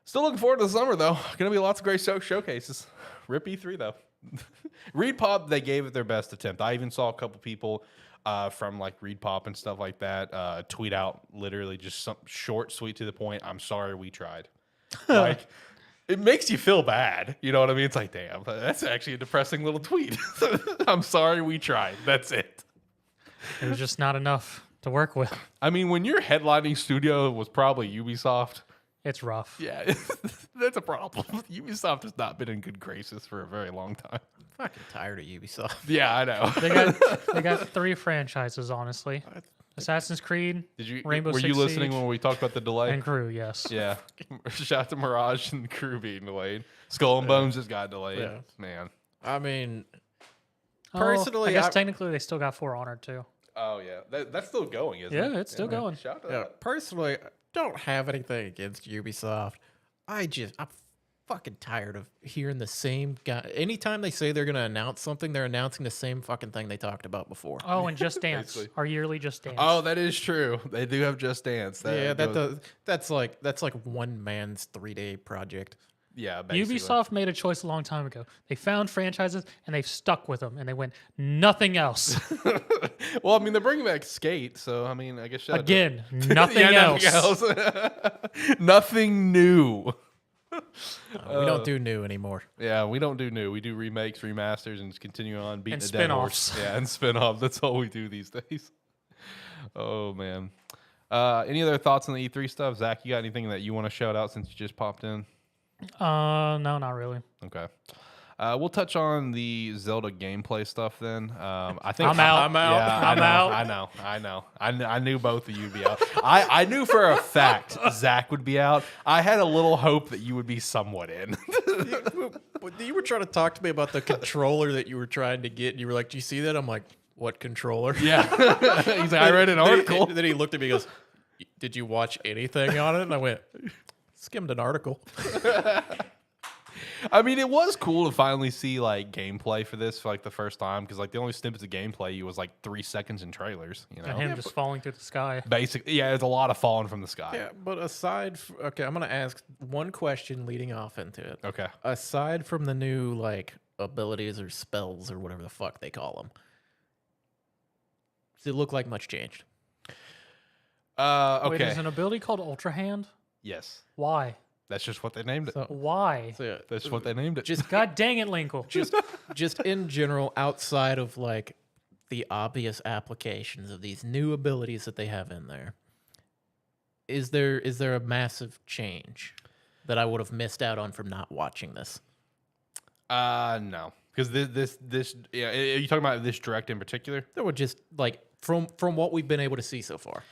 [SPEAKER 1] Still looking forward to the summer, though. Going to be lots of great showcases. Rip E3, though. ReedPop, they gave it their best attempt. I even saw a couple people from like ReedPop and stuff like that tweet out literally just some short, sweet, to the point. I'm sorry we tried. Like it makes you feel bad. You know what I mean? It's like, damn, that's actually a depressing little tweet. I'm sorry we tried. That's it.
[SPEAKER 3] It was just not enough to work with.
[SPEAKER 1] I mean, when your headlining studio was probably Ubisoft.
[SPEAKER 3] It's rough.
[SPEAKER 1] Yeah, that's a problem. Ubisoft has not been in good graces for a very long time.
[SPEAKER 2] I'm fucking tired of Ubisoft.
[SPEAKER 1] Yeah, I know.
[SPEAKER 3] They got 3 franchises, honestly. Assassin's Creed, Rainbow Six
[SPEAKER 1] Were you listening
[SPEAKER 3] Siege,
[SPEAKER 1] when we talked about the delay?
[SPEAKER 3] and Crew, yes.
[SPEAKER 1] Yeah. Shout out to Mirage and Crew being delayed. Skull and Bones just got delayed.
[SPEAKER 2] Yeah.
[SPEAKER 1] Man.
[SPEAKER 2] I mean,
[SPEAKER 3] personally, I guess technically they still got For Honor too.
[SPEAKER 1] Oh, yeah. That's still going, isn't it?
[SPEAKER 3] Yeah, it's still going.
[SPEAKER 1] Shout out to that.
[SPEAKER 2] Personally, I don't have anything against Ubisoft. I'm fucking tired of hearing the same guy. Anytime they say they're going to announce something, they're announcing the same fucking thing they talked about before.
[SPEAKER 3] Oh, and Just Dance. Our yearly Just Dance.
[SPEAKER 1] Oh, that is true. They do have Just Dance.
[SPEAKER 2] That's like one man's 3-day project.
[SPEAKER 1] Yeah, basically.
[SPEAKER 3] Ubisoft made a choice a long time ago. They found franchises and they've stuck with them, and they went nothing else.
[SPEAKER 1] Well, I mean, they're bringing back Skate, so I mean, I guess
[SPEAKER 3] again, nothing else.
[SPEAKER 1] Nothing new.
[SPEAKER 2] We don't do new anymore.
[SPEAKER 1] Yeah, we don't do new. We do remakes, remasters, and just continue on beating
[SPEAKER 3] and
[SPEAKER 1] the dead horse.
[SPEAKER 3] spin-offs.
[SPEAKER 1] Yeah, and spin-offs. That's all we do these days. Oh man. Any other thoughts on the E3 stuff, Zach? You got anything that you want to shout out since you just popped in?
[SPEAKER 3] No, not really.
[SPEAKER 1] Okay. We'll touch on the Zelda gameplay stuff then. I think
[SPEAKER 3] I'm out.
[SPEAKER 1] Yeah,
[SPEAKER 3] I'm out.
[SPEAKER 1] I know. I knew both of you would be out. I knew for a fact Zach would be out. I had a little hope that you would be somewhat in.
[SPEAKER 2] You were trying to talk to me about the controller that you were trying to get, and you were like, "Do you see that?" I'm like, "What controller?"
[SPEAKER 1] Yeah. He's like, I read an article.
[SPEAKER 2] Then he looked at me and goes, "Did you watch anything on it?" And I went, "Skimmed an article."
[SPEAKER 1] I mean, it was cool to finally see like gameplay for this for like the first time because like the only snippets of gameplay was like 3 seconds in trailers. You know,
[SPEAKER 3] and him just falling through the sky.
[SPEAKER 1] Basically, yeah, there's a lot of falling from the sky.
[SPEAKER 2] Yeah, but okay, I'm gonna ask one question leading off into it.
[SPEAKER 1] Okay.
[SPEAKER 2] Aside from the new like abilities or spells or whatever the fuck they call them, does it look like much changed?
[SPEAKER 1] Okay.
[SPEAKER 3] Wait, there's an ability called Ultra Hand?
[SPEAKER 1] Yes.
[SPEAKER 3] Why?
[SPEAKER 1] That's just what they named it.
[SPEAKER 3] Why?
[SPEAKER 1] That's what they named it.
[SPEAKER 2] Just
[SPEAKER 3] God dang it, Linkle.
[SPEAKER 2] just in general, outside of like the obvious applications of these new abilities that they have in there, is there a massive change that I would have missed out on from not watching this?
[SPEAKER 1] No, because this yeah. Are you talking about this direct in particular?
[SPEAKER 2] That would just like from what we've been able to see so far.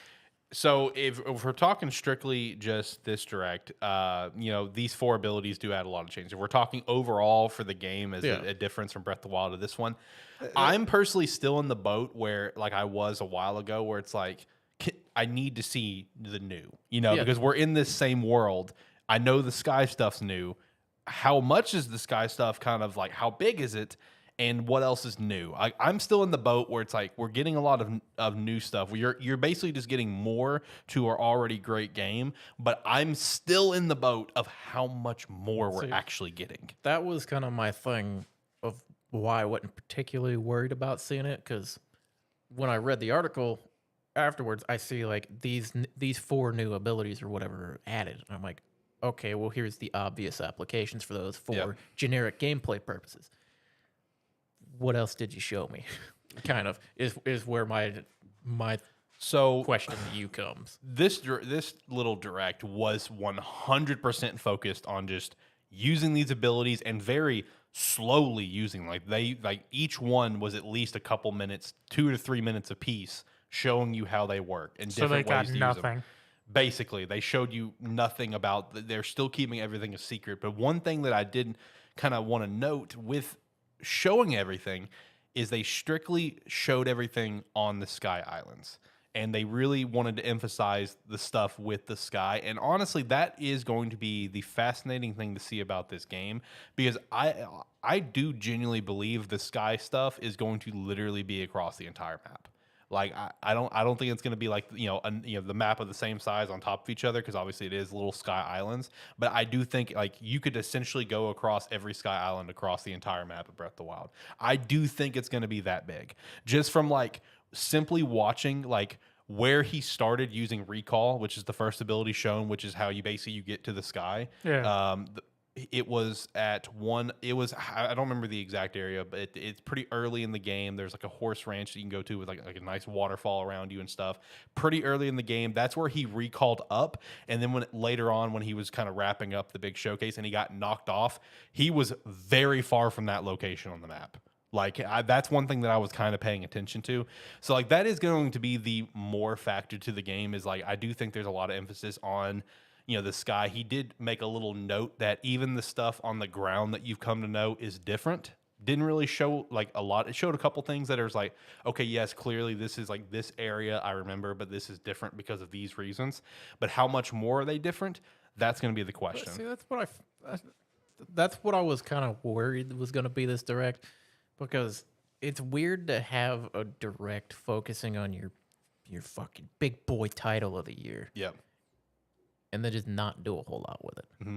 [SPEAKER 1] So if we're talking strictly just this direct, these 4 abilities do add a lot of change. If we're talking overall for the game as a difference from Breath of the Wild to this one, I'm personally still in the boat where like I was a while ago, where it's like I need to see the new, because we're in this same world. I know the sky stuff's new. How much is the sky stuff kind of like? How big is it? And what else is new? I'm still in the boat where it's like we're getting a lot of new stuff. You're basically just getting more to our already great game, but I'm still in the boat of how much more we're actually getting.
[SPEAKER 2] That was kind of my thing of why I wasn't particularly worried about seeing it, because when I read the article afterwards, I see like these 4 new abilities or whatever are added. And I'm like, okay, well, here's the obvious applications for those for generic gameplay purposes. What else did you show me? Kind of is where my question to you comes.
[SPEAKER 1] This little direct was 100% focused on just using these abilities and very slowly using. Like each one was at least a couple minutes, 2 to 3 minutes a piece, showing you how they work and different ways to use them. Basically, they showed you nothing about. They're still keeping everything a secret. But one thing that I did kind of want to note with showing everything is they strictly showed everything on the Sky Islands, and they really wanted to emphasize the stuff with the sky. And honestly, that is going to be the fascinating thing to see about this game, because I do genuinely believe the sky stuff is going to literally be across the entire map. Like I don't think it's going to be like the map of the same size on top of each other, because obviously it is little sky islands. But I do think like you could essentially go across every sky island across the entire map of Breath of the Wild. I do think it's going to be that big, just from like simply watching like where he started using recall, which is the first ability shown, which is how you get to the sky.
[SPEAKER 3] Yeah.
[SPEAKER 1] It was at one. It was, I don't remember the exact area, but it's pretty early in the game. There's like a horse ranch that you can go to with like a nice waterfall around you and stuff. Pretty early in the game, that's where he recalled up. And then later on, when he was kind of wrapping up the big showcase and he got knocked off, he was very far from that location on the map. Like that's one thing that I was kind of paying attention to. So like that is going to be the more factor to the game, is like I do think there's a lot of emphasis on the sky. He did make a little note that even the stuff on the ground that you've come to know is different. Didn't really show like a lot. It showed a couple things that was like, okay, yes, clearly this is like this area I remember, but this is different because of these reasons. But how much more are they different? That's going to be the question.
[SPEAKER 2] See, that's what I was kind of worried was going to be this direct, because it's weird to have a direct focusing on your fucking big boy title of the year.
[SPEAKER 1] Yeah.
[SPEAKER 2] And then just not do a whole lot with it.
[SPEAKER 1] Mm-hmm.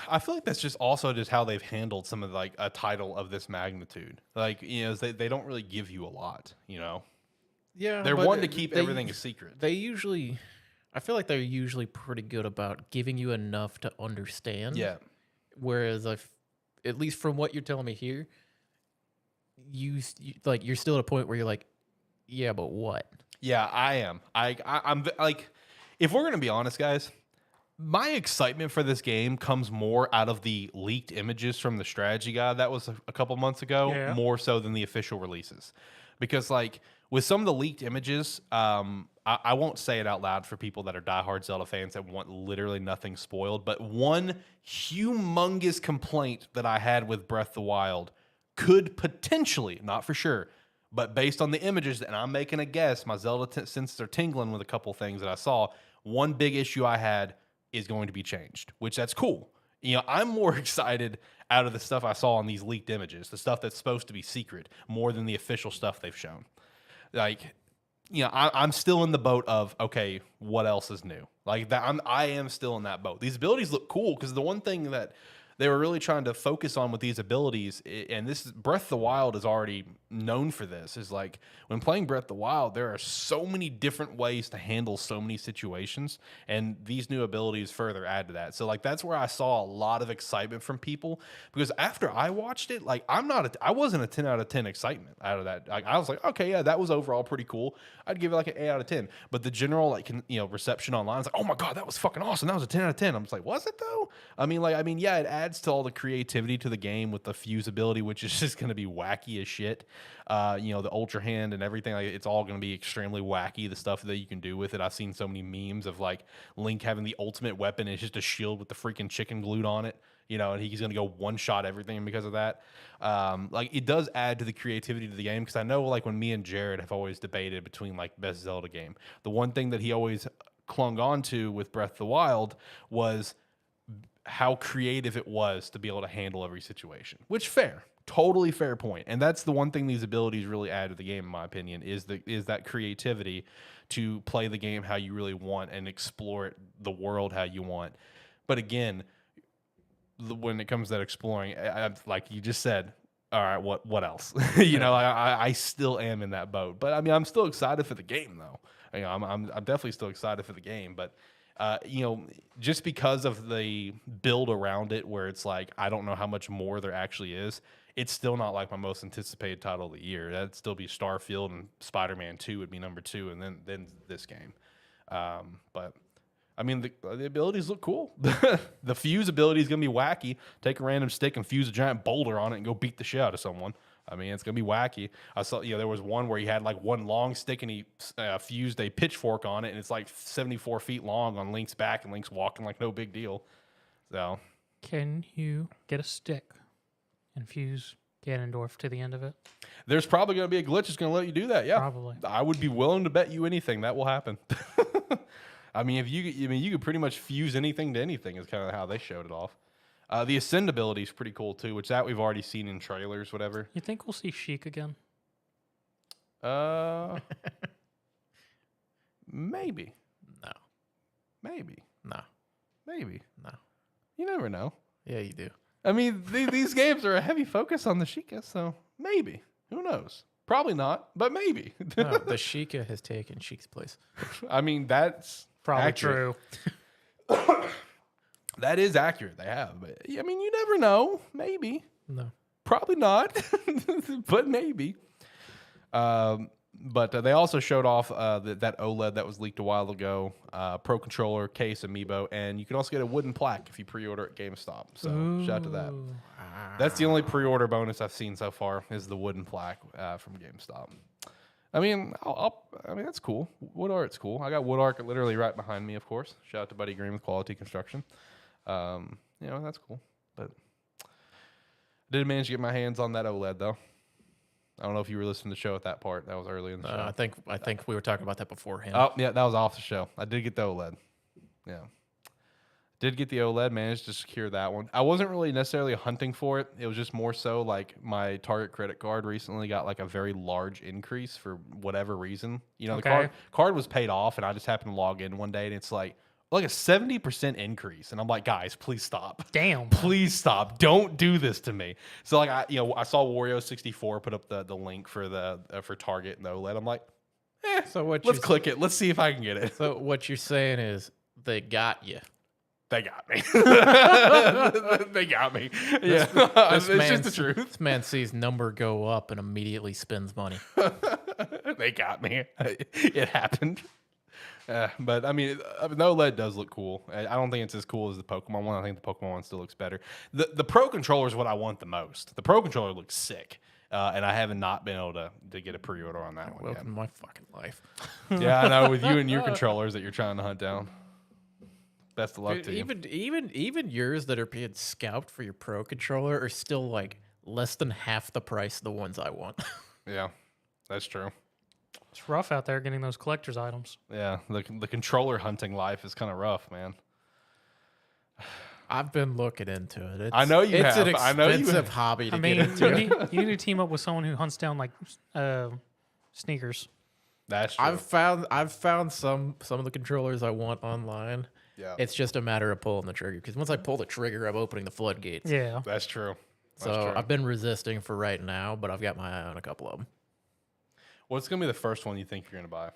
[SPEAKER 1] I feel like that's just also just how they've handled some of like a title of this magnitude. Like, they don't really give you a lot,
[SPEAKER 2] Yeah.
[SPEAKER 1] They're one to keep everything a secret.
[SPEAKER 2] I feel like they're usually pretty good about giving you enough to understand.
[SPEAKER 1] Yeah.
[SPEAKER 2] Whereas at least from what you're telling me here, you're still at a point where you're like, yeah, but what?
[SPEAKER 1] Yeah, I am. I'm like, if we're going to be honest, guys, my excitement for this game comes more out of the leaked images from the strategy guide that was a couple months ago, more so than the official releases. Because, like, with some of the leaked images, I won't say it out loud for people that are diehard Zelda fans that want literally nothing spoiled, but one humongous complaint that I had with Breath of the Wild could potentially, not for sure, but based on the images, and I'm making a guess, my Zelda senses are tingling with a couple things that I saw. One big issue I had is going to be changed, which that's cool. I'm more excited out of the stuff I saw on these leaked images, the stuff that's supposed to be secret, more than the official stuff they've shown. Like, I'm still in the boat of, okay, what else is new? Like that, I am still in that boat. These abilities look cool because the one thing that they were really trying to focus on with these abilities, and this is Breath of the Wild is already known for this, is like when playing Breath of the Wild, there are so many different ways to handle so many situations, and these new abilities further add to that. So like that's where I saw a lot of excitement from people, because after I watched it, like I wasn't a 10 out of 10 excitement out of that. Like I was like, okay, yeah, that was overall pretty cool. I'd give it like an 8 out of 10. But the general reception online is like, oh my god, that was fucking awesome. That was a 10 out of 10. I'm just like, was it though? Yeah, it adds to all the creativity to the game with the fuse ability, which is just going to be wacky as shit. The Ultra Hand and everything, like, it's all going to be extremely wacky, the stuff that you can do with it. I've seen so many memes of like Link having the ultimate weapon, and it's just a shield with the freaking chicken glued on it, and he's going to go one-shot everything because of that. It does add to the creativity to the game, because I know like when me and Jared have always debated between like best Zelda game, the one thing that he always clung on to with Breath of the Wild was how creative it was to be able to handle every situation, which totally fair point. And that's the one thing these abilities really add to the game, in my opinion, is that creativity to play the game how you really want and explore the world how you want. But again, when it comes to that exploring, like you just said, all right, what else? I still am in that boat, but I'm still excited for the game though. I'm definitely still excited for the game, but just because of the build around it, where it's like I don't know how much more there actually is, it's still not like my most anticipated title of the year. That'd still be Starfield, and Spider-Man 2 would be number 2, and then this game. But the abilities look cool. The fuse ability is gonna be wacky. Take a random stick and fuse a giant boulder on it and go beat the shit out of someone. It's going to be wacky. I saw, there was one where he had like one long stick and he fused a pitchfork on it, and it's like 74 feet long on Link's back, and Link's walking like no big deal. So,
[SPEAKER 3] can you get a stick and fuse Ganondorf to the end of it?
[SPEAKER 1] There's probably going to be a glitch that's going to let you do that. Yeah, probably. I would be willing to bet you anything that will happen. If you could pretty much fuse anything to anything is kind of how they showed it off. The Ascend ability is pretty cool too, which that we've already seen in trailers, whatever.
[SPEAKER 3] You think we'll see Sheik again?
[SPEAKER 1] Maybe.
[SPEAKER 2] No.
[SPEAKER 1] Maybe.
[SPEAKER 2] No.
[SPEAKER 1] Maybe.
[SPEAKER 2] No.
[SPEAKER 1] You never know.
[SPEAKER 2] Yeah, you do.
[SPEAKER 1] These games are a heavy focus on the Sheikah, so maybe. Who knows? Probably not, but maybe.
[SPEAKER 2] No, the Sheikah has taken Sheik's place.
[SPEAKER 1] That's
[SPEAKER 3] probably
[SPEAKER 1] accurate. True. That is accurate. They have, but you never know. Maybe.
[SPEAKER 2] No.
[SPEAKER 1] Probably not, but maybe. But they also showed off that OLED that was leaked a while ago, Pro Controller, case, amiibo, and you can also get a wooden plaque if you pre-order at GameStop. So shout out to that. That's the only pre-order bonus I've seen so far, is the wooden plaque from GameStop. That's cool. Wood art's cool. I got wood art literally right behind me, of course. Shout out to Buddy Green with Quality Construction. That's cool. But didn't manage to get my hands on that OLED though. I don't know if you were listening to the show at that part. That was early in the show.
[SPEAKER 2] I think we were talking about that beforehand.
[SPEAKER 1] Oh yeah, that was off the show. I did get the OLED. Yeah. Did get the OLED, managed to secure that one. I wasn't really necessarily hunting for it. It was just more so like my Target credit card recently got like a very large increase for whatever reason. The card was paid off, and I just happened to log in one day, and it's like a 70% increase. And I'm like, guys, please stop.
[SPEAKER 3] Damn.
[SPEAKER 1] Please stop. Don't do this to me. So like I saw Wario64 put up the link for for Target and the OLED. I'm like,
[SPEAKER 2] so
[SPEAKER 1] let's click it. Let's see if I can get it.
[SPEAKER 2] So what you're saying is they got you.
[SPEAKER 1] They got me. They got me. Yeah, it's just the truth.
[SPEAKER 2] This man sees number go up and immediately spends money.
[SPEAKER 1] They got me. It happened. But the OLED does look cool. I don't think it's as cool as the Pokemon one. I think the Pokemon one still looks better. The Pro Controller is what I want the most. The Pro Controller looks sick. And I haven't not been able to get a pre-order on that one yet.
[SPEAKER 2] Welcome to my fucking life.
[SPEAKER 1] Yeah, I know, with you and your controllers that you're trying to hunt down. Best of luck to you.
[SPEAKER 2] Even yours that are being scalped for your Pro Controller are still like less than half the price of the ones I want.
[SPEAKER 1] Yeah, that's true.
[SPEAKER 3] It's rough out there getting those collector's items.
[SPEAKER 1] Yeah, the controller hunting life is kind of rough, man.
[SPEAKER 2] I've been looking into it.
[SPEAKER 1] I know you have.
[SPEAKER 2] It's an expensive hobby to get into.
[SPEAKER 3] You need to team up with someone who hunts down like sneakers.
[SPEAKER 1] That's true.
[SPEAKER 2] I've found some of the controllers I want online.
[SPEAKER 1] Yeah.
[SPEAKER 2] It's just a matter of pulling the trigger, because once I pull the trigger, I'm opening the floodgates.
[SPEAKER 3] Yeah.
[SPEAKER 1] That's true.
[SPEAKER 2] So I've been resisting for right now, but I've got my eye on a couple of them.
[SPEAKER 1] What's going to be the first one you think you're going to buy?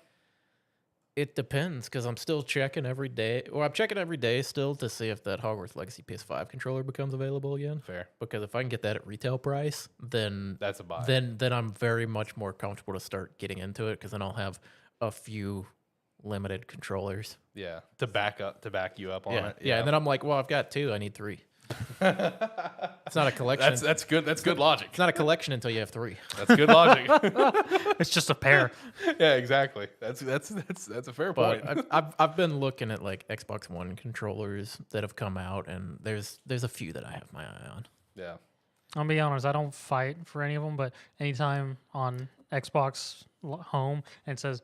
[SPEAKER 2] It depends, because I'm still checking every day. Or I'm checking every day still to see if that Hogwarts Legacy PS5 controller becomes available again.
[SPEAKER 1] Fair.
[SPEAKER 2] Because if I can get that at retail price, then
[SPEAKER 1] that's a buy.
[SPEAKER 2] Then I'm very much more comfortable to start getting into it, because then I'll have a few limited controllers.
[SPEAKER 1] Yeah. To back you up on it.
[SPEAKER 2] Yeah. And then I'm like, well, I've got 2. I need 3. It's not a collection.
[SPEAKER 1] That's good. That's good logic.
[SPEAKER 2] It's not a collection until you have 3.
[SPEAKER 1] That's good logic.
[SPEAKER 3] It's just a pair.
[SPEAKER 1] Yeah, exactly. That's a fair point.
[SPEAKER 2] I've been looking at like Xbox One controllers that have come out, and there's a few that I have my eye on.
[SPEAKER 1] Yeah.
[SPEAKER 3] I'll be honest, I don't fight for any of them, but anytime on Xbox Home and it says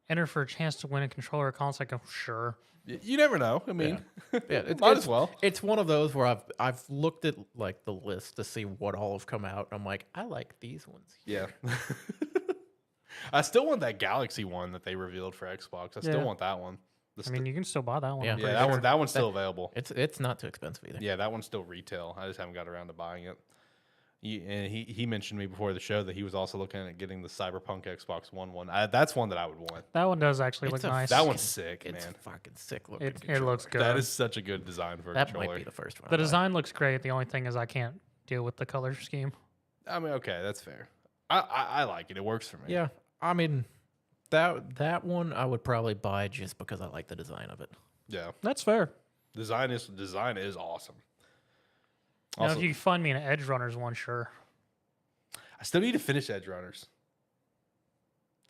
[SPEAKER 3] enter for a chance to win a controller or console, I go, sure.
[SPEAKER 1] You never know. I mean,
[SPEAKER 2] it
[SPEAKER 1] might as well.
[SPEAKER 2] It's one of those where I've looked at like the list to see what all have come out, and I'm like, I like these ones.
[SPEAKER 1] Yeah. I still want that Galaxy one that they revealed for Xbox. I still want that one.
[SPEAKER 3] I mean, you can still buy that one.
[SPEAKER 2] Yeah,
[SPEAKER 1] that one's still available.
[SPEAKER 2] It's not too expensive either.
[SPEAKER 1] Yeah, that one's still retail. I just haven't got around to buying it. He mentioned to me before the show that he was also looking at getting the Cyberpunk Xbox One. That's one that I would want.
[SPEAKER 3] That one does actually look nice.
[SPEAKER 1] That one's sick,
[SPEAKER 2] it's
[SPEAKER 1] man.
[SPEAKER 2] Fucking sick looking.
[SPEAKER 3] It looks good.
[SPEAKER 1] That is such a good design for a controller.
[SPEAKER 2] That might be the first one.
[SPEAKER 3] The design looks great. The only thing is I can't deal with the color scheme.
[SPEAKER 1] I mean, okay, that's fair. I like it. It works for me.
[SPEAKER 2] Yeah, I mean, that one I would probably buy just because I like the design of it.
[SPEAKER 1] Yeah,
[SPEAKER 3] that's fair.
[SPEAKER 1] Design is awesome.
[SPEAKER 3] Now, if you find me an Edge Runners one, sure.
[SPEAKER 1] I still need to finish Edge Runners.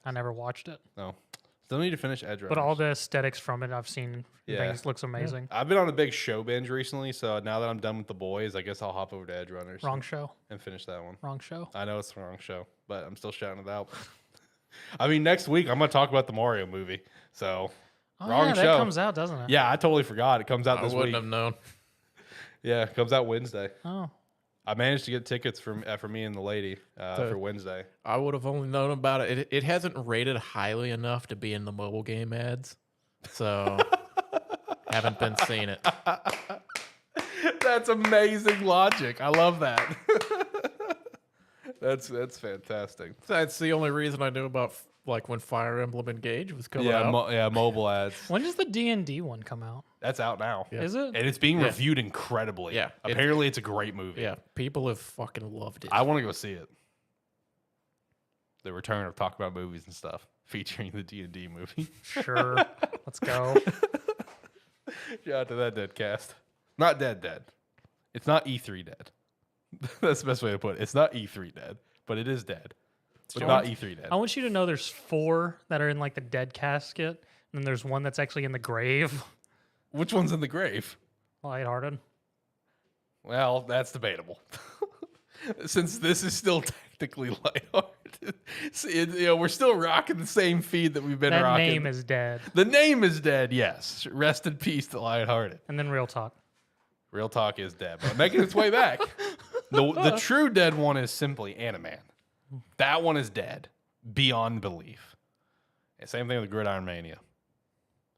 [SPEAKER 3] I never watched it.
[SPEAKER 1] No. Still need to finish Edge Runners.
[SPEAKER 3] But all the aesthetics from it I've seen, things looks amazing.
[SPEAKER 1] I've been on a big show binge recently, so now that I'm done with The Boys, I guess I'll hop over to Edge Runners.
[SPEAKER 3] Wrong show.
[SPEAKER 1] And finish that one.
[SPEAKER 3] Wrong show.
[SPEAKER 1] I know it's the wrong show, but I'm still shouting it out. I mean, next week I'm going to talk about the Mario movie, so wrong show.
[SPEAKER 3] That comes out, doesn't it?
[SPEAKER 1] Yeah, I totally forgot. It comes out this week.
[SPEAKER 2] I wouldn't have known.
[SPEAKER 1] Yeah, it comes out Wednesday.
[SPEAKER 3] Oh.
[SPEAKER 1] I managed to get tickets for me and the lady for Wednesday.
[SPEAKER 2] I would have only known about it. It hasn't rated highly enough to be in the mobile game ads, so haven't been seeing it.
[SPEAKER 1] That's amazing logic. I love that. That's fantastic.
[SPEAKER 2] That's the only reason I knew about like when Fire Emblem Engage was coming out.
[SPEAKER 1] Mobile ads.
[SPEAKER 3] When does the D&D one come out?
[SPEAKER 1] That's out now.
[SPEAKER 3] Yeah. Is it?
[SPEAKER 1] And it's being reviewed incredibly.
[SPEAKER 2] Yeah.
[SPEAKER 1] Apparently, it's a great movie.
[SPEAKER 2] Yeah. People have fucking loved it.
[SPEAKER 1] I want to go see it. The return of Talk About Movies and Stuff, featuring the D&D movie.
[SPEAKER 3] Sure. Let's go.
[SPEAKER 1] Shout out to that dead cast. Not dead. It's not E3 dead. That's the best way to put it. It's not E3 dead, but it is dead. But not E3 dead.
[SPEAKER 3] I want you to know there's 4 that are in like the dead casket, and then there's one that's actually in the grave.
[SPEAKER 1] Which one's in the grave?
[SPEAKER 3] Lighthearted.
[SPEAKER 1] Well, that's debatable. Since this is still technically lighthearted. We're still rocking the same feed that we've been rocking.
[SPEAKER 3] That name is dead.
[SPEAKER 1] The name is dead, yes. Rest in peace to Lighthearted.
[SPEAKER 3] And then Real Talk.
[SPEAKER 1] Real Talk is dead, but making its way back. The true dead one is simply AniMan. That one is dead beyond belief. And same thing with Gridiron Mania.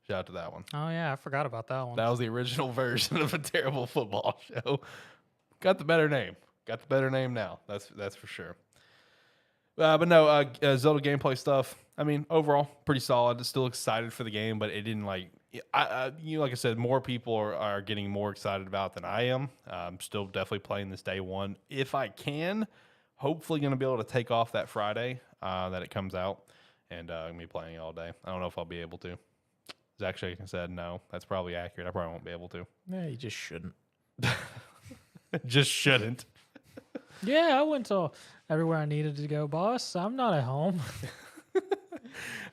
[SPEAKER 1] Shout out to that one.
[SPEAKER 3] Oh, yeah. I forgot about that one.
[SPEAKER 1] That was the original version of a terrible football show. Got the better name. Got the better name now. That's for sure. But no, Zelda gameplay stuff. I mean, overall, pretty solid. Still excited for the game, but it didn't like I said, more people are getting more excited about than I am. I'm still definitely playing this day one. If I can, hopefully going to be able to take off that Friday that it comes out, and I'm going to be playing it all day. I don't know if I'll be able to. Zach Shaken said no. That's probably accurate. I probably won't be able to.
[SPEAKER 2] Yeah, you just shouldn't.
[SPEAKER 1] Just shouldn't.
[SPEAKER 3] Yeah, I went to everywhere I needed to go, boss. I'm not at home.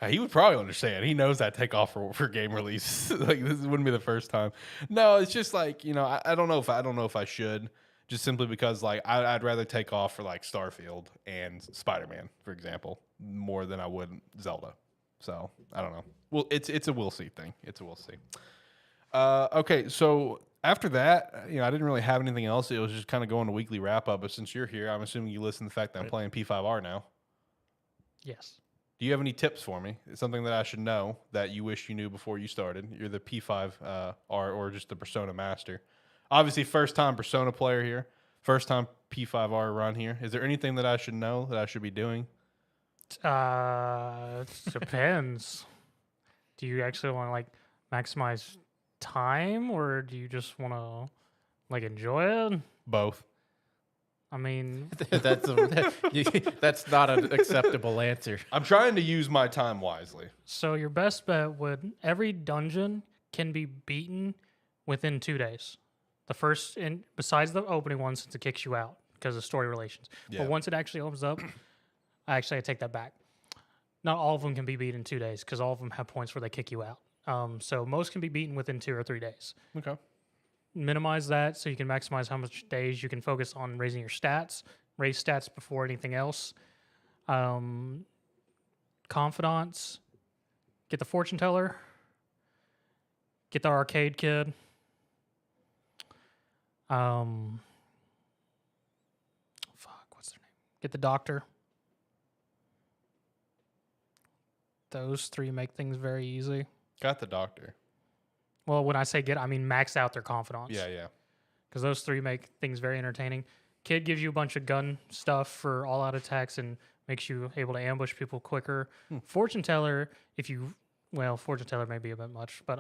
[SPEAKER 1] He would probably understand. He knows that take off for game release. Like, this wouldn't be the first time. No, it's just like, I don't know if I should, just simply because like I'd rather take off for like Starfield and Spider-Man, for example, more than I would Zelda. So I don't know. Well, it's a we'll see thing. It's a we'll see. Okay, so After that, I didn't really have anything else. It was just kind of going to weekly wrap up. But since you're here, I'm assuming you listen to the fact that I'm playing P5R now.
[SPEAKER 3] Yes.
[SPEAKER 1] Do you have any tips for me? It's something that I should know that you wish you knew before you started. You're the P5R or just the Persona master. Obviously, first time Persona player here. First time P5R run here. Is there anything that I should know that I should be doing?
[SPEAKER 3] Depends. Do you actually want to like maximize time, or do you just want to like enjoy it?
[SPEAKER 1] Both.
[SPEAKER 3] I mean,
[SPEAKER 2] that's not an acceptable answer.
[SPEAKER 1] I'm trying to use my time wisely.
[SPEAKER 3] So your best bet would every dungeon can be beaten within 2 days. The first, besides the opening one, since it kicks you out because of story relations. Yeah. But once it actually opens up, I take that back. Not all of them can be beaten in 2 days because all of them have points where they kick you out. So most can be beaten within 2 or 3 days.
[SPEAKER 1] Okay.
[SPEAKER 3] Minimize that so you can maximize how much days you can focus on raising your stats. Raise stats before anything else. Confidants. Get the fortune teller. Get the arcade kid. What's their name? Get the doctor. Those 3 make things very easy.
[SPEAKER 1] Got the doctor.
[SPEAKER 3] Well, when I say get, I mean max out their confidants.
[SPEAKER 1] Yeah.
[SPEAKER 3] Because those 3 make things very entertaining. Kid gives you a bunch of gun stuff for all-out attacks and makes you able to ambush people quicker. Fortune teller, fortune teller may be a bit much, but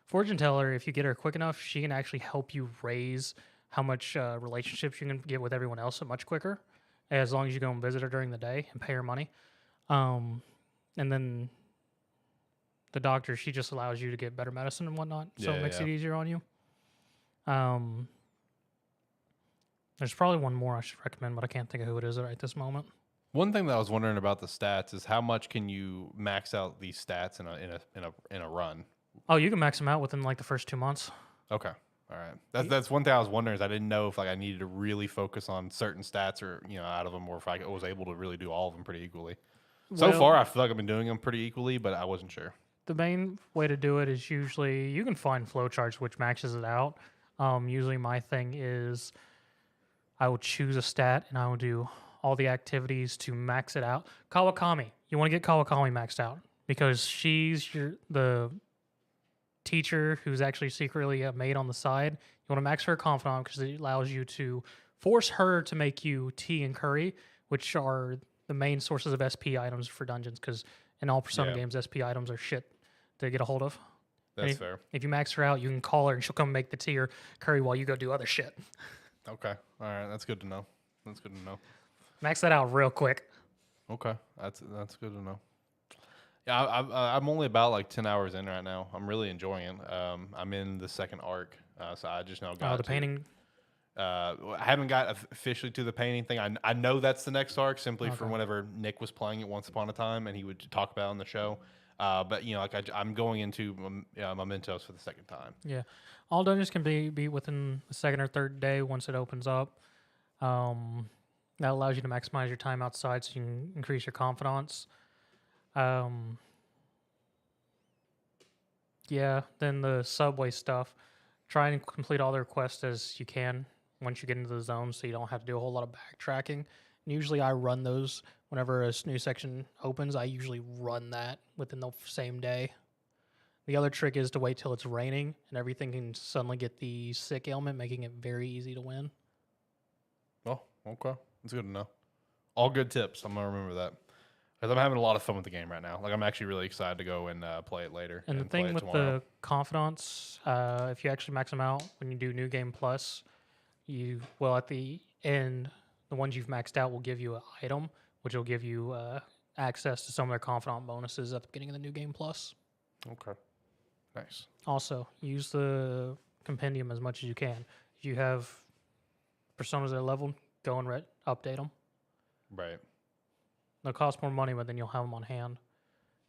[SPEAKER 3] fortune teller, if you get her quick enough, she can actually help you raise how much relationships you can get with everyone else much quicker, as long as you go and visit her during the day and pay her money. And then the doctor, she just allows you to get better medicine and whatnot, so it makes it easier on you. There's probably one more I should recommend, but I can't think of who it is right this moment.
[SPEAKER 1] One thing that I was wondering about the stats is how much can you max out these stats in a run?
[SPEAKER 3] Oh, you can max them out within like the first 2 months. Okay.
[SPEAKER 1] All right. That's one thing I was wondering is I didn't know if like I needed to really focus on certain stats or out of them, or if I was able to really do all of them pretty equally. So far, I feel like I've been doing them pretty equally, but I wasn't sure.
[SPEAKER 3] The main way to do it is usually you can find flowcharts which maxes it out. Usually my thing is I will choose a stat and I will do all the activities to max it out. Kawakami. You want to get Kawakami maxed out because she's the teacher who's actually secretly a maid on the side. You want to max her confidant because it allows you to force her to make you tea and curry, which are the main sources of SP items for dungeons, because in all Persona games, SP items are shit to get a hold of.
[SPEAKER 1] That's fair.
[SPEAKER 3] If you max her out, you can call her and she'll come make the tea or curry while you go do other shit.
[SPEAKER 1] Okay. All right. That's good to know.
[SPEAKER 3] Max that out real quick.
[SPEAKER 1] Okay. That's good to know. Yeah, I'm only about like 10 hours in right now. I'm really enjoying it. I'm in the second arc, so I just now got
[SPEAKER 3] the painting.
[SPEAKER 1] I haven't got officially to the painting thing. I know that's the next arc simply from whenever Nick was playing it once upon a time, and he would talk about it on the show. But I'm going into Mementos for the second time.
[SPEAKER 3] Yeah, all dungeons can be within the second or third day once it opens up. That allows you to maximize your time outside, so you can increase your confidence. Then the subway stuff. Try and complete all the requests as you can once you get into the zone, so you don't have to do a whole lot of backtracking. And usually I run those whenever a new section opens. I usually run that within the same day. The other trick is to wait till it's raining and everything can suddenly get the sick ailment, making it very easy to win.
[SPEAKER 1] Oh, okay. That's good to know. All good tips. I'm going to remember that. Because I'm having a lot of fun with the game right now. Like, I'm actually really excited to go and play it later.
[SPEAKER 3] And the thing with the confidants, if you actually max them out when you do New Game Plus, at the end, the ones you've maxed out will give you an item, which will give you access to some of their confidant bonuses at the beginning of the New Game Plus.
[SPEAKER 1] Okay. Nice.
[SPEAKER 3] Also, use the compendium as much as you can. If you have personas that are leveled, go and update them.
[SPEAKER 1] Right.
[SPEAKER 3] They'll cost more money, but then you'll have them on hand.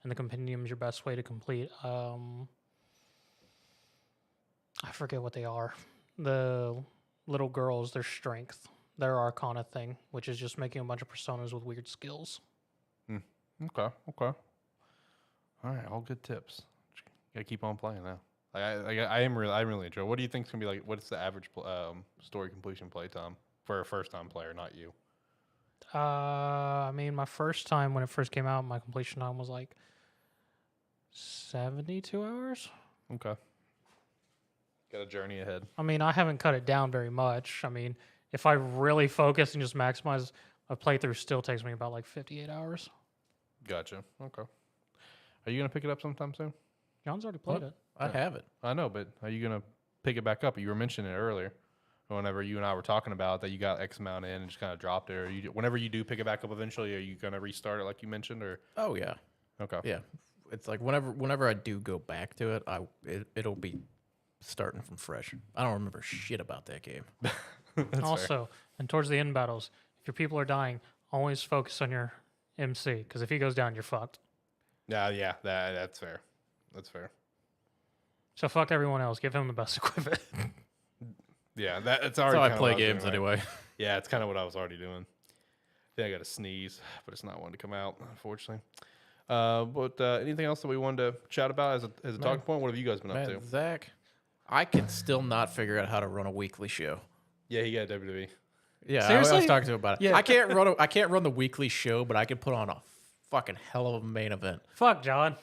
[SPEAKER 3] And the compendium is your best way to complete. I forget what they are. The little girls, their strength, their arcana thing, which is just making a bunch of personas with weird skills.
[SPEAKER 1] Okay. All right, all good tips. Gotta keep on playing now. I'm really enjoying. What do you think is gonna be like? What's the average story completion play time for a first time player, not you?
[SPEAKER 3] I mean, my first time when it first came out, my completion time was like 72 hours.
[SPEAKER 1] Okay. Got a journey ahead.
[SPEAKER 3] I mean, I haven't cut it down very much. I mean, if I really focus and just maximize, a playthrough still takes me about like 58 hours.
[SPEAKER 1] Gotcha. Okay. Are you gonna pick it up sometime soon?
[SPEAKER 3] John's already played it.
[SPEAKER 2] I have it.
[SPEAKER 1] I know, but are you gonna pick it back up? You were mentioning it earlier. Whenever you and I were talking about that, you got X amount in and just kind of dropped it. Or whenever you do pick it back up eventually, are you gonna restart it like you mentioned? Or
[SPEAKER 2] oh yeah,
[SPEAKER 1] okay,
[SPEAKER 2] yeah. It's like whenever I do go back to it, it'll be starting from fresh. I don't remember shit about that game.
[SPEAKER 3] Also, fair. And towards the end battles, if your people are dying, always focus on your MC, because if he goes down, you're fucked.
[SPEAKER 1] Yeah, that's fair. That's fair.
[SPEAKER 3] So fuck everyone else. Give him the best equipment.
[SPEAKER 1] Yeah, that's already.
[SPEAKER 2] That's how I play games doing, right? Anyway.
[SPEAKER 1] Yeah, it's kind of what I was already doing. I think I got to sneeze, but it's not one to come out, unfortunately. But anything else that we wanted to chat about as a talking point? What have you guys been up to?
[SPEAKER 2] Zach, I can still not figure out how to run a weekly show.
[SPEAKER 1] Yeah, he got WWE.
[SPEAKER 2] Yeah,
[SPEAKER 3] seriously?
[SPEAKER 2] I was talking to him about it.
[SPEAKER 3] Yeah.
[SPEAKER 2] I can't run the weekly show, but I can put on a fucking hell of a main event.
[SPEAKER 3] Fuck, John.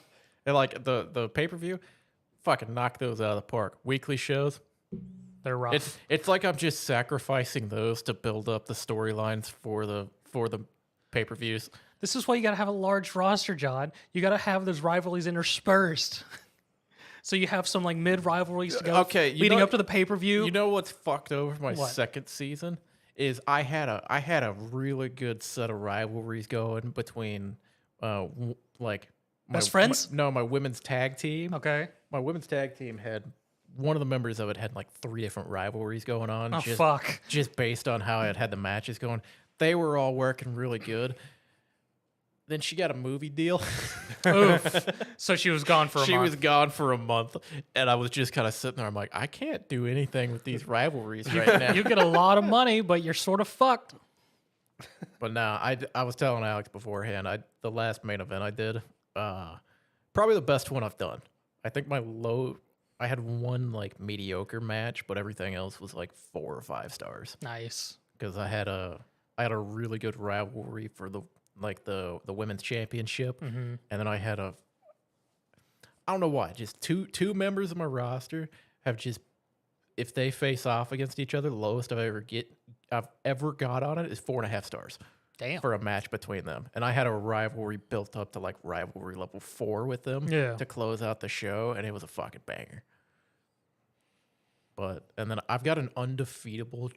[SPEAKER 2] And like the pay-per-view, fucking knock those out of the park. Weekly shows,
[SPEAKER 3] they're rough.
[SPEAKER 2] It's like I'm just sacrificing those to build up the storylines for the pay-per-views.
[SPEAKER 3] This is why you got to have a large roster, John. You got to have those rivalries interspersed. So you have some like mid rivalries to go leading up to the pay-per-view.
[SPEAKER 2] You know what's fucked over my second season is I had a really good set of rivalries going between like
[SPEAKER 3] best friends?
[SPEAKER 2] My women's tag team.
[SPEAKER 3] Okay.
[SPEAKER 2] My women's tag team had one of the members of it had like 3 different rivalries going on.
[SPEAKER 3] Oh, fuck.
[SPEAKER 2] Just based on how it had the matches going. They were all working really good. Then she got a movie deal.
[SPEAKER 3] Oof. So she was gone for a month.
[SPEAKER 2] She was gone for a month. And I was just kind of sitting there. I'm like, I can't do anything with these rivalries right now.
[SPEAKER 3] You get a lot of money, but you're sort of fucked.
[SPEAKER 2] But no, I was telling Alex beforehand, the last main event I did, probably the best one I've done. I think I had one like mediocre match, but everything else was like 4 or 5 stars.
[SPEAKER 3] Nice.
[SPEAKER 2] Because I had a really good rivalry for the women's championship, and then I had I don't know why, just two members of my roster have just, if they face off against each other, the lowest I've ever got on it is 4.5 stars.
[SPEAKER 3] Damn.
[SPEAKER 2] For a match between them. And I had a rivalry built up to like rivalry level 4 with them to close out the show, and it was a fucking banger. And then I've got an undefeatable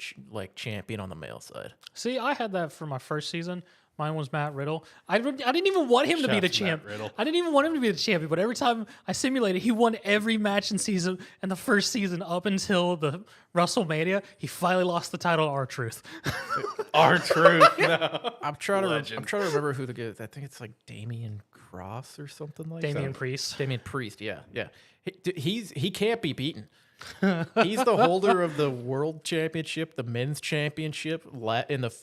[SPEAKER 2] champion on the male side.
[SPEAKER 3] See, I had that for my first season. Mine was Matt Riddle. I didn't even want him to be the champ. I didn't even want him to be the champion, but every time I simulated, he won every match in the first season up until the WrestleMania. He finally lost the title to R-Truth.
[SPEAKER 1] R-Truth. No.
[SPEAKER 2] I'm trying to remember who the guy. I think it's like Damian Cross or something like that.
[SPEAKER 3] Damian Priest.
[SPEAKER 2] Damian Priest. Yeah. He can't be beaten. He's the holder of the world championship, the men's championship in the.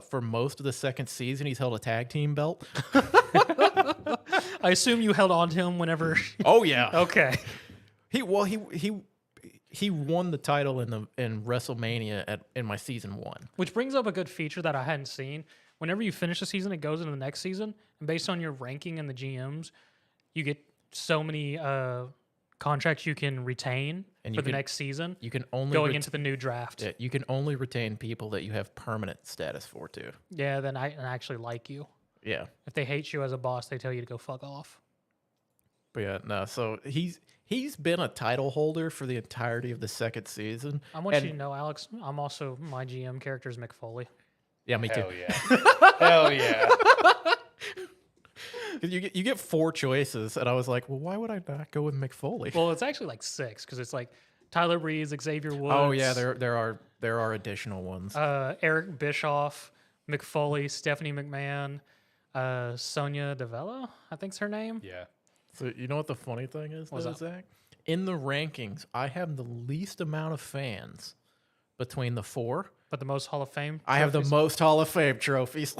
[SPEAKER 2] For most of the second season, he's held a tag team belt.
[SPEAKER 3] I assume you held on to him whenever.
[SPEAKER 2] Oh yeah.
[SPEAKER 3] Okay.
[SPEAKER 2] He won the title in WrestleMania in my season 1.
[SPEAKER 3] Which brings up a good feature that I hadn't seen. Whenever you finish a season, it goes into the next season, and based on your ranking in the GMs, you get so many contracts you can retain for the next season.
[SPEAKER 2] You can only
[SPEAKER 3] going into the new draft.
[SPEAKER 2] Yeah, you can only retain people that you have permanent status for too.
[SPEAKER 3] Yeah, then I actually like you.
[SPEAKER 2] Yeah.
[SPEAKER 3] If they hate you as a boss, they tell you to go fuck off.
[SPEAKER 2] But yeah, no. So he's been a title holder for the entirety of the second season.
[SPEAKER 3] I want you to know, Alex. I'm also my GM character is Mick Foley.
[SPEAKER 2] Yeah, me too.
[SPEAKER 1] Hell yeah. Hell yeah.
[SPEAKER 2] You get 4 choices, and I was like, well, why would I not go with Mick Foley?
[SPEAKER 3] Well, it's actually like 6 because it's like Tyler Breeze, Xavier Woods.
[SPEAKER 2] Oh yeah, there are additional ones.
[SPEAKER 3] Eric Bischoff, Mick Foley, Stephanie McMahon, Sonia Devella, I think's her name.
[SPEAKER 1] Yeah.
[SPEAKER 2] So you know what the funny thing is, though, Zach? In the rankings, I have the least amount of fans between the 4.
[SPEAKER 3] But the most Hall of Fame trophies?
[SPEAKER 2] I have the most Hall of Fame trophies.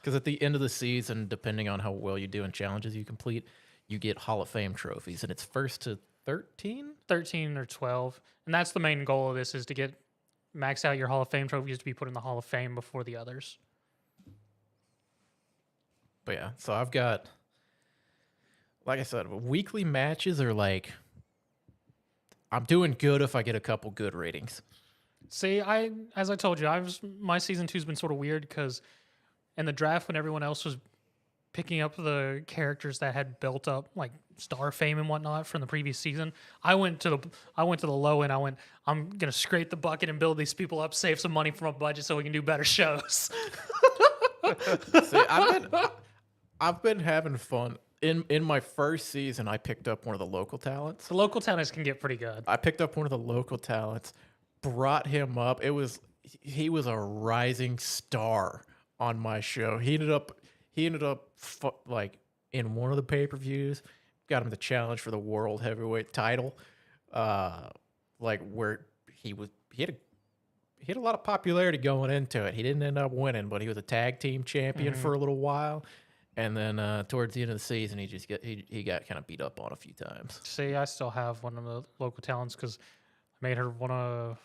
[SPEAKER 2] Because at the end of the season, depending on how well you do in challenges you complete, you get Hall of Fame trophies, and it's first to 13?
[SPEAKER 3] 13 or 12. And that's the main goal of this, is to get max out your Hall of Fame trophies to be put in the Hall of Fame before the others.
[SPEAKER 2] But yeah, so I've got, like I said, weekly matches are like, I'm doing good if I get a couple good ratings.
[SPEAKER 3] See, as I told you, my season 2's been sort of weird because in the draft, when everyone else was picking up the characters that had built up like star fame and whatnot from the previous season, I went to the low end. I'm gonna scrape the bucket and build these people up, save some money from a budget so we can do better shows.
[SPEAKER 2] See, I've been having fun. In my first season, I picked up one of the local talents.
[SPEAKER 3] The local talents can get pretty good.
[SPEAKER 2] I picked up one of the local talents, brought him up. He was a rising star on my show. He ended up like in one of the pay-per-views, got him the challenge for the world heavyweight title. Like where he had a lot of popularity going into it. He didn't end up winning, but he was a tag team champion for a little while. And then towards the end of the season, he got kind of beat up on a few times.
[SPEAKER 3] See, I still have one of the local talents because I made her one of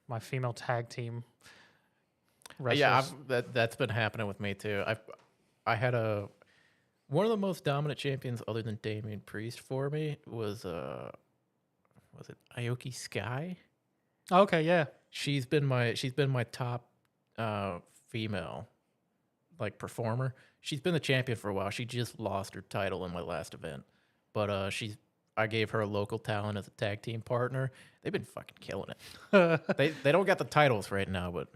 [SPEAKER 3] my female tag team wrestlers.
[SPEAKER 2] Yeah, that's been happening with me too. I had one of the most dominant champions other than Damian Priest for me was it Aoki Sky?
[SPEAKER 3] Okay, yeah.
[SPEAKER 2] She's been my top female like performer. She's been the champion for a while. She just lost her title in my last event, but I gave her a local talent as a tag team partner. They've been fucking killing it. They don't got the titles right now, but